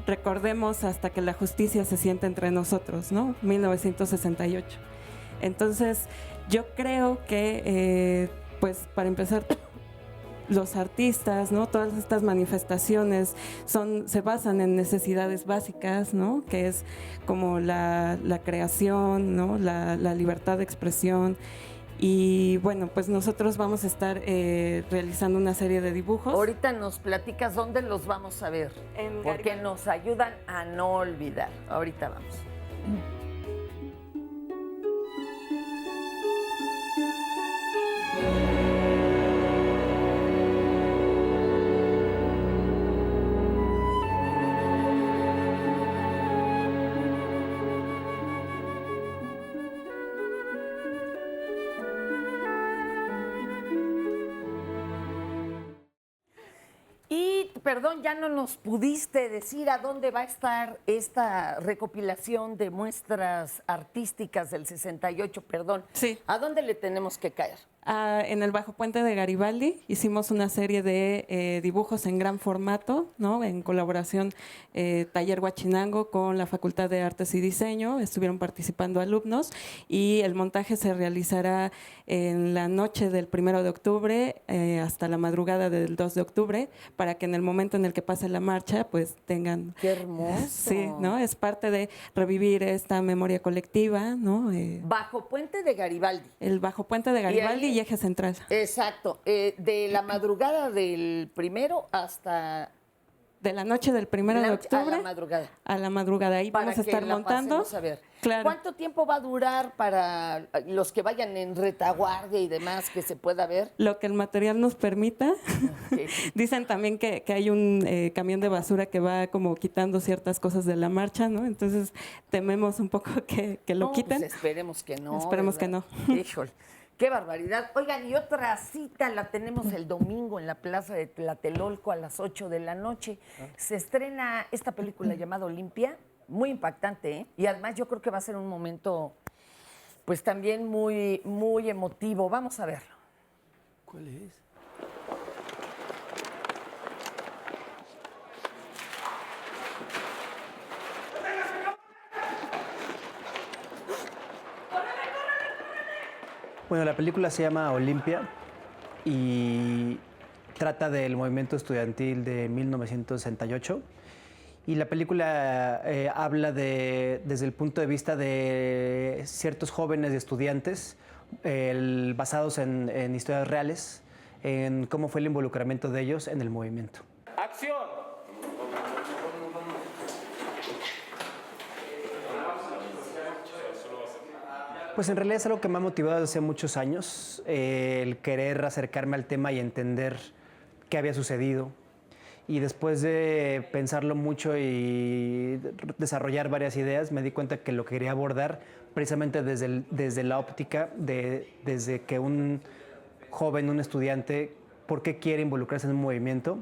S1: recordemos hasta que la justicia se siente entre nosotros, ¿no? 1968. Entonces, yo creo que, pues, para empezar, los artistas, ¿no? Todas estas manifestaciones se basan en necesidades básicas, ¿no? Que es como la creación, ¿no? La libertad de expresión. Y bueno, pues nosotros vamos a estar realizando una serie de dibujos.
S2: Ahorita nos platicas dónde los vamos a ver, porque nos ayudan a no olvidar. Ahorita vamos. Y, perdón, ya no nos pudiste decir a dónde va a estar esta recopilación de muestras artísticas del 68, perdón.
S1: Sí.
S2: ¿A dónde le tenemos que caer?
S1: En el Bajo Puente de Garibaldi hicimos una serie de dibujos en gran formato, ¿no? En colaboración Taller Huachinango con la Facultad de Artes y Diseño, estuvieron participando alumnos y el montaje se realizará en la noche del 1 de octubre hasta la madrugada del 2 de octubre para que en el momento en el que pase la marcha pues tengan...
S2: ¡Qué hermoso!
S1: Sí, ¿no? Es parte de revivir esta memoria colectiva, ¿no?
S2: Bajo Puente de Garibaldi.
S1: El Bajo Puente de Garibaldi y Eje Central.
S2: Exacto. De la madrugada del 1 hasta
S1: de la noche del 1 de octubre
S2: a la madrugada.
S1: a la madrugada. Ahí
S2: Para
S1: vamos a estar
S2: que la
S1: montando.
S2: pasemos a ver.
S1: Claro.
S2: ¿Cuánto tiempo va a durar para los que vayan en retaguardia y demás que se pueda ver?
S1: Lo que el material nos permita. Dicen también que hay un camión de basura que va como quitando ciertas cosas de la marcha, ¿no? Entonces tememos un poco que lo quiten.
S2: Pues esperemos que no.
S1: Esperemos que no.
S2: Híjole, qué barbaridad. Oigan, y otra cita la tenemos el domingo en la Plaza de Tlatelolco a las 8 de la noche. Se estrena esta película llamada Olimpia, muy impactante, ¿eh? Y además yo creo que va a ser un momento, pues también muy, muy emotivo. Vamos a verlo.
S5: ¿Cuál es?
S12: Bueno, la película se llama Olimpia y trata del movimiento estudiantil de 1968. Y la película habla desde el punto de vista de ciertos jóvenes y estudiantes basados en historias reales, en cómo fue el involucramiento de ellos en el movimiento.
S13: ¡Acción!
S12: Pues en realidad es algo que me ha motivado desde hace muchos años, el querer acercarme al tema y entender qué había sucedido. Y después de pensarlo mucho y desarrollar varias ideas, me di cuenta que lo quería abordar precisamente desde la óptica desde que un joven, un estudiante, ¿por qué quiere involucrarse en un movimiento?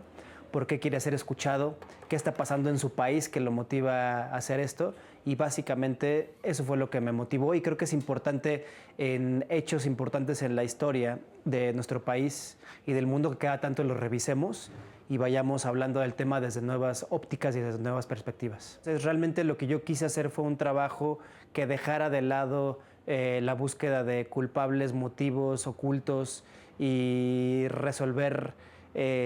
S12: ¿Por qué quiere ser escuchado? ¿Qué está pasando en su país que lo motiva a hacer esto? Y básicamente eso fue lo que me motivó y creo que es importante en hechos importantes en la historia de nuestro país y del mundo que cada tanto lo revisemos y vayamos hablando del tema desde nuevas ópticas y desde nuevas perspectivas. Entonces, realmente lo que yo quise hacer fue un trabajo que dejara de lado la búsqueda de culpables, motivos ocultos y resolver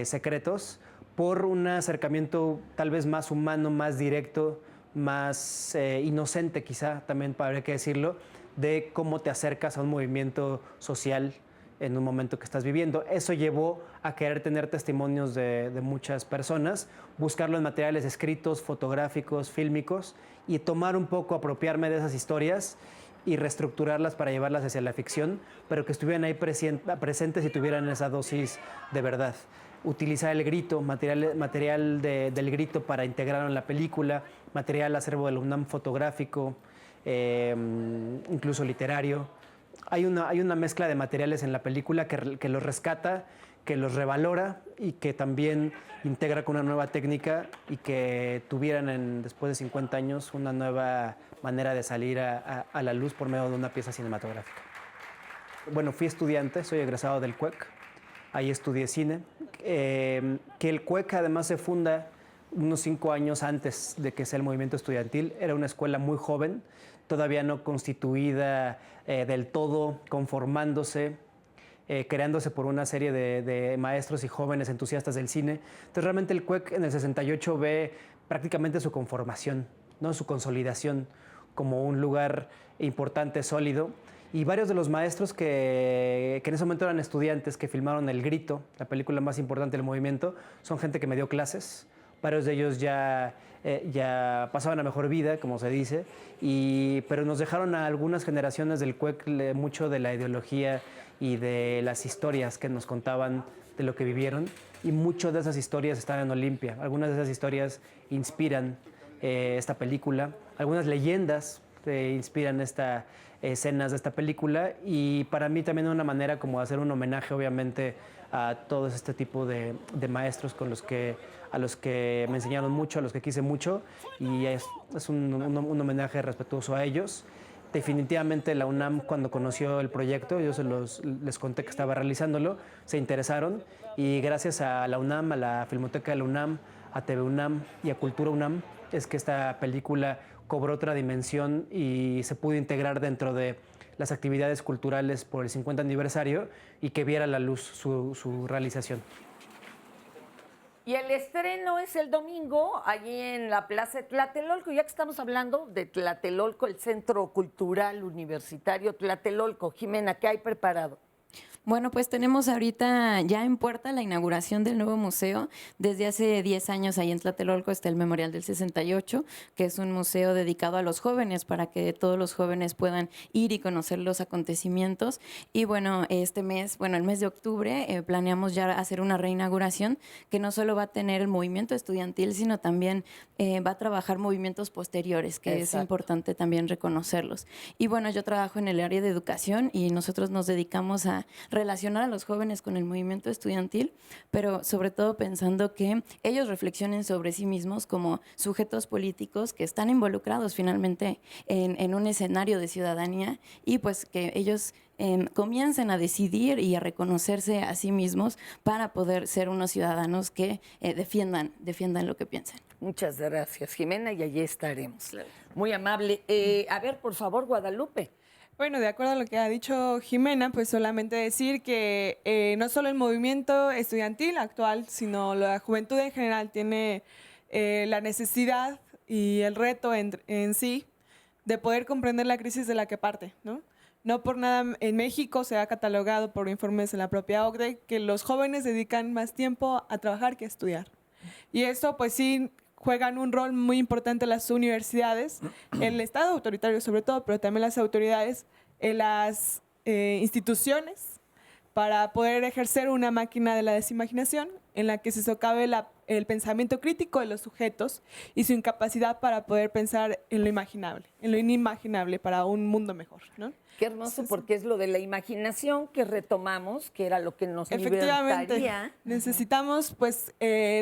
S12: secretos por un acercamiento tal vez más humano, más directo, más inocente quizá, también habría que decirlo, de cómo te acercas a un movimiento social en un momento que estás viviendo. Eso llevó a querer tener testimonios de muchas personas, buscarlo en materiales escritos, fotográficos, fílmicos y tomar un poco, apropiarme de esas historias y reestructurarlas para llevarlas hacia la ficción, pero que estuvieran ahí presentes y tuvieran esa dosis de verdad. Utilizar el grito, material del grito para integrarlo en la película, material acervo de la UNAM fotográfico, incluso literario. Hay una mezcla de materiales en la película que los rescata, que los revalora y que también integra con una nueva técnica y que tuvieran después de 50 años una nueva manera de salir a la luz por medio de una pieza cinematográfica. Bueno, fui estudiante, soy egresado del CUEC, ahí estudié cine, que el CUEC además se funda unos 5 años antes de que sea el movimiento estudiantil. Era una escuela muy joven, todavía no constituida del todo, conformándose, creándose por una serie de maestros y jóvenes entusiastas del cine. Entonces realmente el CUEC en el 68 ve prácticamente su conformación, ¿no? Su consolidación como un lugar importante, sólido. Y varios de los maestros que en ese momento eran estudiantes que filmaron El Grito, la película más importante del movimiento, son gente que me dio clases. Varios de ellos ya pasaban a mejor vida, como se dice, pero nos dejaron a algunas generaciones del CUEC mucho de la ideología y de las historias que nos contaban de lo que vivieron. Y muchas de esas historias están en Olimpia. Algunas de esas historias inspiran esta película. Algunas leyendas inspiran escenas de esta película. Y para mí también una manera como de hacer un homenaje, obviamente, a todo este tipo de maestros a los que me enseñaron mucho, a los que quise mucho, y es un homenaje respetuoso a ellos. Definitivamente la UNAM, cuando conoció el proyecto, yo les conté que estaba realizándolo, se interesaron, y gracias a la UNAM, a la Filmoteca de la UNAM, a TV UNAM y a Cultura UNAM, es que esta película cobró otra dimensión y se pudo integrar dentro de las actividades culturales por el 50 aniversario y que viera la luz su realización.
S2: Y el estreno es el domingo, allí en la Plaza de Tlatelolco. Ya que estamos hablando de Tlatelolco, el Centro Cultural Universitario Tlatelolco. Jimena, ¿qué hay preparado?
S13: Bueno, pues tenemos ahorita ya en puerta la inauguración del nuevo museo. Desde hace 10 años ahí en Tlatelolco está el Memorial del 68, que es un museo dedicado a los jóvenes para que todos los jóvenes puedan ir y conocer los acontecimientos. Y bueno, el mes de octubre planeamos ya hacer una reinauguración que no solo va a tener el movimiento estudiantil, sino también va a trabajar movimientos posteriores, que es importante también reconocerlos. Y bueno, yo trabajo en el área de educación y nosotros nos dedicamos a relacionar a los jóvenes con el movimiento estudiantil, pero sobre todo pensando que ellos reflexionen sobre sí mismos como sujetos políticos que están involucrados finalmente en un escenario de ciudadanía y pues que ellos comiencen a decidir y a reconocerse a sí mismos para poder ser unos ciudadanos que defiendan lo que piensan.
S2: Muchas gracias, Jimena, y allí estaremos. Muy amable. A ver, por favor, Guadalupe.
S14: Bueno, de acuerdo a lo que ha dicho Jimena, pues solamente decir que no solo el movimiento estudiantil actual, sino la juventud en general tiene la necesidad y el reto en sí de poder comprender la crisis de la que parte, ¿no? No por nada en México se ha catalogado por informes de la propia OCDE que los jóvenes dedican más tiempo a trabajar que a estudiar. Y eso pues sí juegan un rol muy importante las universidades, el Estado autoritario sobre todo, pero también las autoridades, las instituciones, para poder ejercer una máquina de la desimaginación en la que se socave el pensamiento crítico de los sujetos y su incapacidad para poder pensar en lo imaginable, en lo inimaginable para un mundo mejor, ¿no?
S2: Qué hermoso, porque es lo de la imaginación que retomamos, que era lo que nos
S14: Efectivamente,
S2: libertaría.
S14: necesitamos pues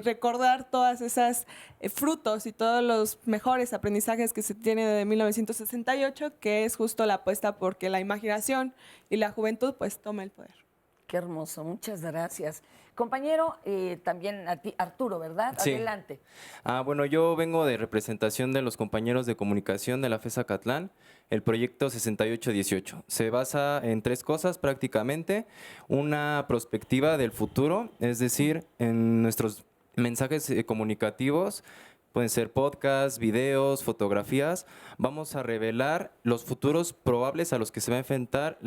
S14: recordar todas esas frutos y todos los mejores aprendizajes que se tienen de 1968, que es justo la apuesta porque la imaginación y la juventud pues tome el poder.
S2: Qué hermoso, muchas gracias. Compañero, también a ti, Arturo, ¿verdad?
S23: Sí.
S2: Adelante.
S23: Bueno, yo vengo de representación de los compañeros de comunicación de la FES Acatlán. El proyecto 6818 se basa en 3 cosas prácticamente. Una perspectiva del futuro, es decir, en nuestros mensajes comunicativos, pueden ser podcasts, videos, fotografías. Vamos a revelar los futuros probables a los que se va a enfrentar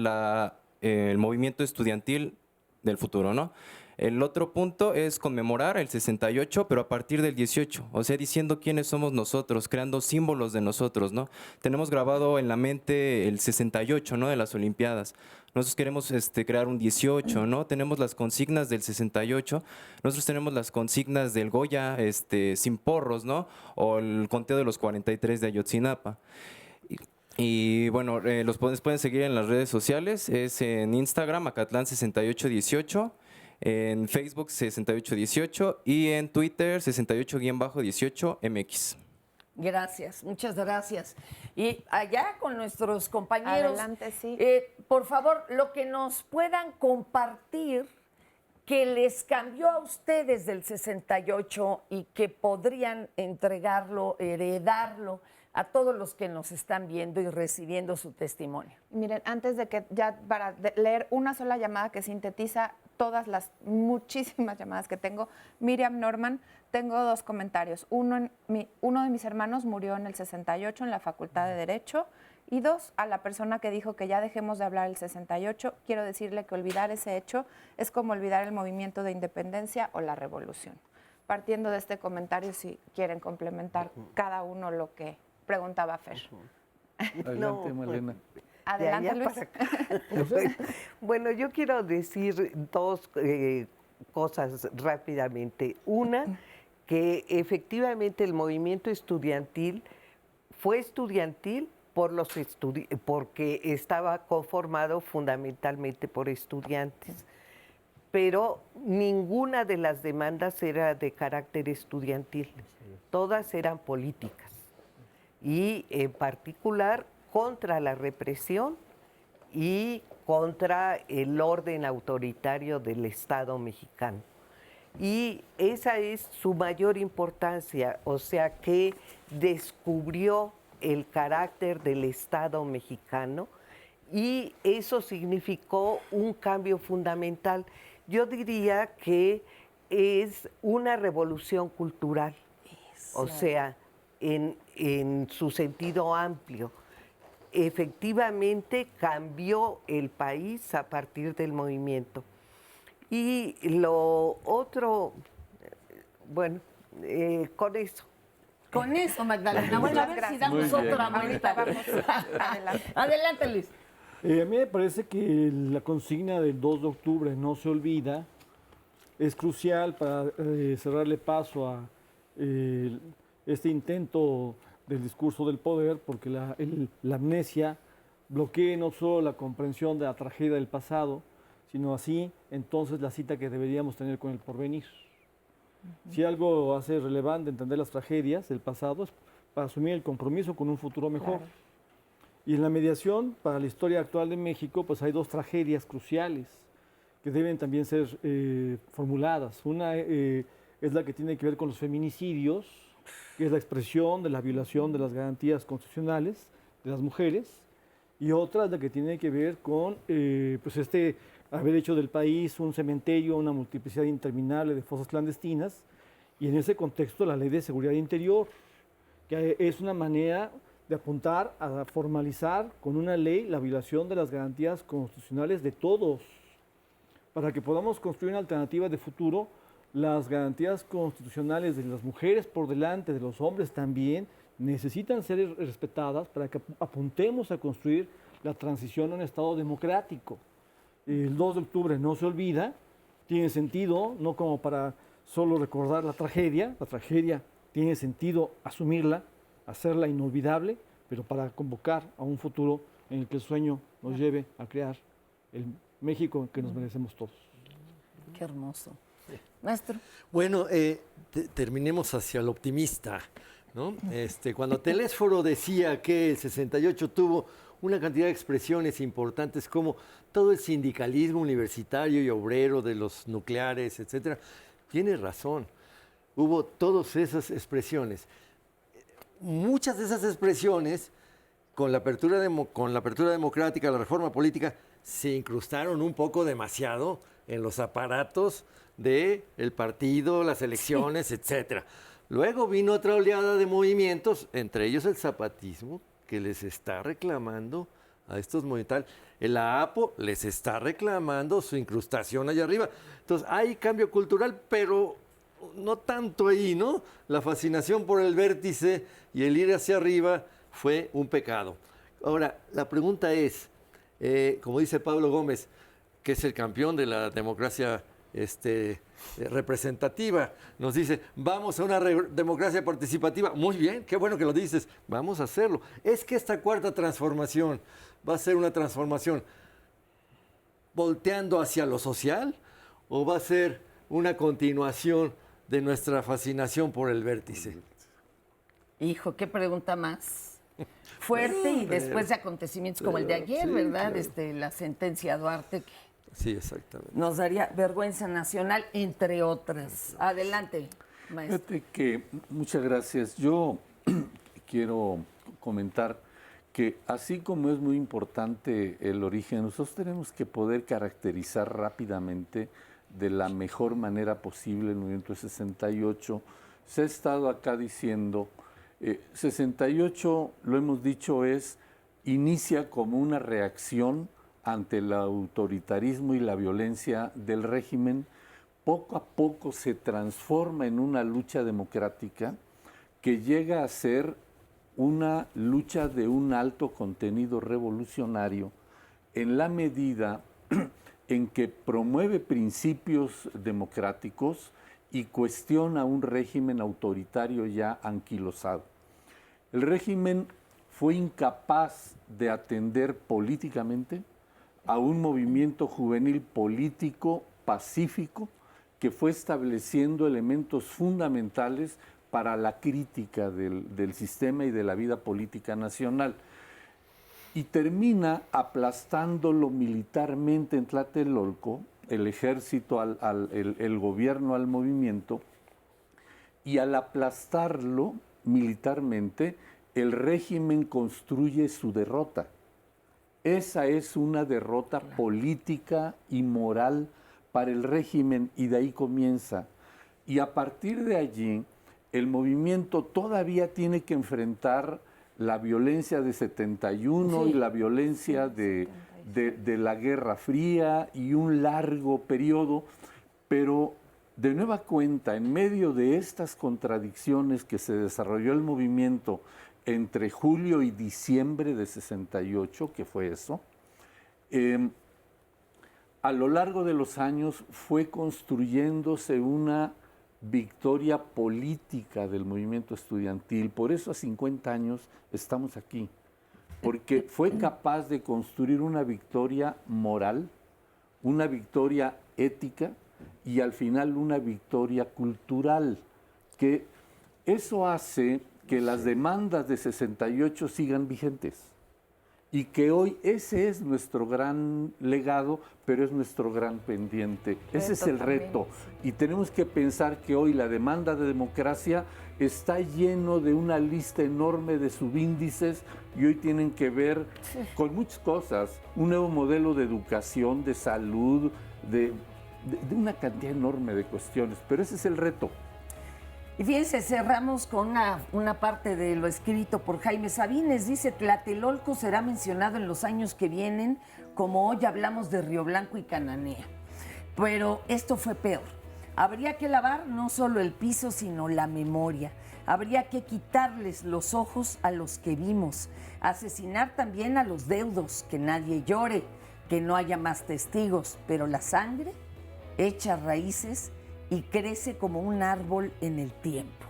S23: el movimiento estudiantil del futuro, ¿no? El otro punto es conmemorar el 68, pero a partir del 18, o sea, diciendo quiénes somos nosotros, creando símbolos de nosotros, ¿no? Tenemos grabado en la mente el 68, ¿no? De las Olimpiadas. Nosotros queremos crear un 18, ¿no? Tenemos las consignas del 68, nosotros tenemos las consignas del Goya, sin porros, ¿no? O el conteo de los 43 de Ayotzinapa. Y bueno, los pueden seguir en las redes sociales, es en Instagram, Acatlán 6818, en Facebook 6818 y en Twitter 68-18MX.
S2: Gracias, muchas gracias. Y allá con nuestros compañeros.
S3: Adelante, sí.
S2: Por favor, lo que nos puedan compartir que les cambió a ustedes del 68 y que podrían entregarlo, heredarlo a todos los que nos están viendo y recibiendo su testimonio.
S3: Miren, antes de que para leer una sola llamada que sintetiza todas las muchísimas llamadas que tengo, Miriam Norman, tengo 2 comentarios. Uno de mis hermanos murió en el 68 en la Facultad de Derecho y 2, a la persona que dijo que ya dejemos de hablar del 68, quiero decirle que olvidar ese hecho es como olvidar el movimiento de independencia o la revolución. Partiendo de este comentario, si quieren complementar cada uno lo que preguntaba Fer.
S7: Adelante, Malena.
S3: Adelante, Luis.
S9: Bueno, yo quiero decir 2 cosas rápidamente. Una, que efectivamente el movimiento estudiantil fue estudiantil porque estaba conformado fundamentalmente por estudiantes, pero ninguna de las demandas era de carácter estudiantil, todas eran políticas y en particular contra la represión y contra el orden autoritario del Estado mexicano. Y esa es su mayor importancia, o sea que descubrió el carácter del Estado mexicano y eso significó un cambio fundamental. Yo diría que es una revolución cultural, o sea, en su sentido amplio. efectivamente cambió el país a partir del movimiento. Y lo otro, bueno, con eso.
S2: Con eso, Magdalena. Bueno, a ver si damos otra vuelta. Adelante, Luis.
S6: A mí me parece que la consigna del 2 de octubre no se olvida. Es crucial para cerrarle paso a este intento del discurso del poder, porque la amnesia bloquea no solo la comprensión de la tragedia del pasado, sino así entonces la cita que deberíamos tener con el porvenir. Si algo hace relevante entender las tragedias del pasado es para asumir el compromiso con un futuro mejor. Claro. Y en la mediación para la historia actual de México, pues hay dos tragedias cruciales que deben también ser formuladas. Una es la que tiene que ver con los feminicidios, que es la expresión de la violación de las garantías constitucionales de las mujeres, y otra es la que tiene que ver con pues haber hecho del país un cementerio, una multiplicidad interminable de fosas clandestinas, y en ese contexto la Ley de Seguridad Interior, que es una manera de apuntar a formalizar con una ley la violación de las garantías constitucionales de todos, para que podamos construir una alternativa de futuro. Las garantías constitucionales de las mujeres por delante, de los hombres también, necesitan ser respetadas para que apuntemos a construir la transición a un Estado democrático. El 2 de octubre no se olvida, tiene sentido, no como para solo recordar la tragedia tiene sentido asumirla, hacerla inolvidable, pero para convocar a un futuro en el que el sueño nos lleve a crear el México que nos merecemos todos.
S2: Qué hermoso. Maestro.
S5: Bueno, terminemos hacia el optimista, ¿no? Cuando Telésforo decía que el 68 tuvo una cantidad de expresiones importantes como todo el sindicalismo universitario y obrero de los nucleares, etcétera, tiene razón. Hubo todas esas expresiones. Muchas de esas expresiones, con la apertura democrática, la reforma política, se incrustaron un poco demasiado en los aparatos del partido, las elecciones, etcétera. Luego vino otra oleada de movimientos, entre ellos el zapatismo, que les está reclamando a estos movimientos. El AAPO les está reclamando su incrustación allá arriba. Entonces, hay cambio cultural, pero no tanto ahí, ¿no? La fascinación por el vértice y el ir hacia arriba fue un pecado. Ahora, la pregunta es, como dice Pablo Gómez, que es el campeón de la democracia representativa, nos dice, vamos a una democracia participativa. Muy bien, qué bueno que lo dices, vamos a hacerlo. Es que esta cuarta transformación va a ser una transformación volteando hacia lo social, o va a ser una continuación de nuestra fascinación por el vértice.
S2: Hijo, qué pregunta más fuerte, y después de acontecimientos como el de ayer, ¿verdad? Claro. La sentencia Duarte, que
S5: sí, exactamente,
S2: nos daría vergüenza nacional, entre otras. Adelante, maestro.
S7: Fíjate que, muchas gracias. Yo quiero comentar que así como es muy importante el origen, nosotros tenemos que poder caracterizar rápidamente de la mejor manera posible el movimiento de 68. Se ha estado acá diciendo, 68, lo hemos dicho, inicia como una reacción ante el autoritarismo y la violencia del régimen. Poco a poco se transforma en una lucha democrática que llega a ser una lucha de un alto contenido revolucionario en la medida en que promueve principios democráticos y cuestiona un régimen autoritario ya anquilosado. El régimen fue incapaz de atender políticamente a un movimiento juvenil político pacífico que fue estableciendo elementos fundamentales para la crítica del sistema y de la vida política nacional. Y termina aplastándolo militarmente en Tlatelolco, el ejército, el gobierno al movimiento, y al aplastarlo militarmente, el régimen construye su derrota. Esa es una derrota política y moral para el régimen, y de ahí comienza. Y a partir de allí, el movimiento todavía tiene que enfrentar la violencia de 71
S2: Sí.
S7: y la violencia de la Guerra Fría y un largo periodo, pero de nueva cuenta, en medio de estas contradicciones que se desarrolló el movimiento entre julio y diciembre de 68, que fue eso, a lo largo de los años fue construyéndose una victoria política del movimiento estudiantil. Por eso a 50 años estamos aquí, porque fue capaz de construir una victoria moral, una victoria ética y al final una victoria cultural, que eso hace que las demandas de 68 sigan vigentes y que hoy ese es nuestro gran legado, pero es nuestro gran pendiente. Ese es el reto. Y tenemos que pensar que hoy la demanda de democracia está lleno de una lista enorme de subíndices y hoy tienen que ver con muchas cosas, un nuevo modelo de educación, de salud, de una cantidad enorme de cuestiones, pero ese es el reto.
S2: Y fíjense, cerramos con una parte de lo escrito por Jaime Sabines. Dice, Tlatelolco será mencionado en los años que vienen, como hoy hablamos de Río Blanco y Cananea. Pero esto fue peor. Habría que lavar no solo el piso, sino la memoria. Habría que quitarles los ojos a los que vimos. Asesinar también a los deudos, que nadie llore, que no haya más testigos. Pero la sangre echa raíces y crece como un árbol en el tiempo.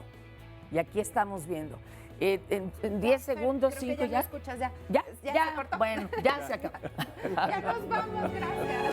S2: Y aquí estamos viendo. En 10 segundos,
S3: Creo que
S2: 5
S3: ya.
S2: ya.
S3: No escuchas, ya.
S2: ¿Ya?
S3: ¿Se cortó?
S2: Bueno, ya se acabó.
S3: Ya nos vamos, gracias.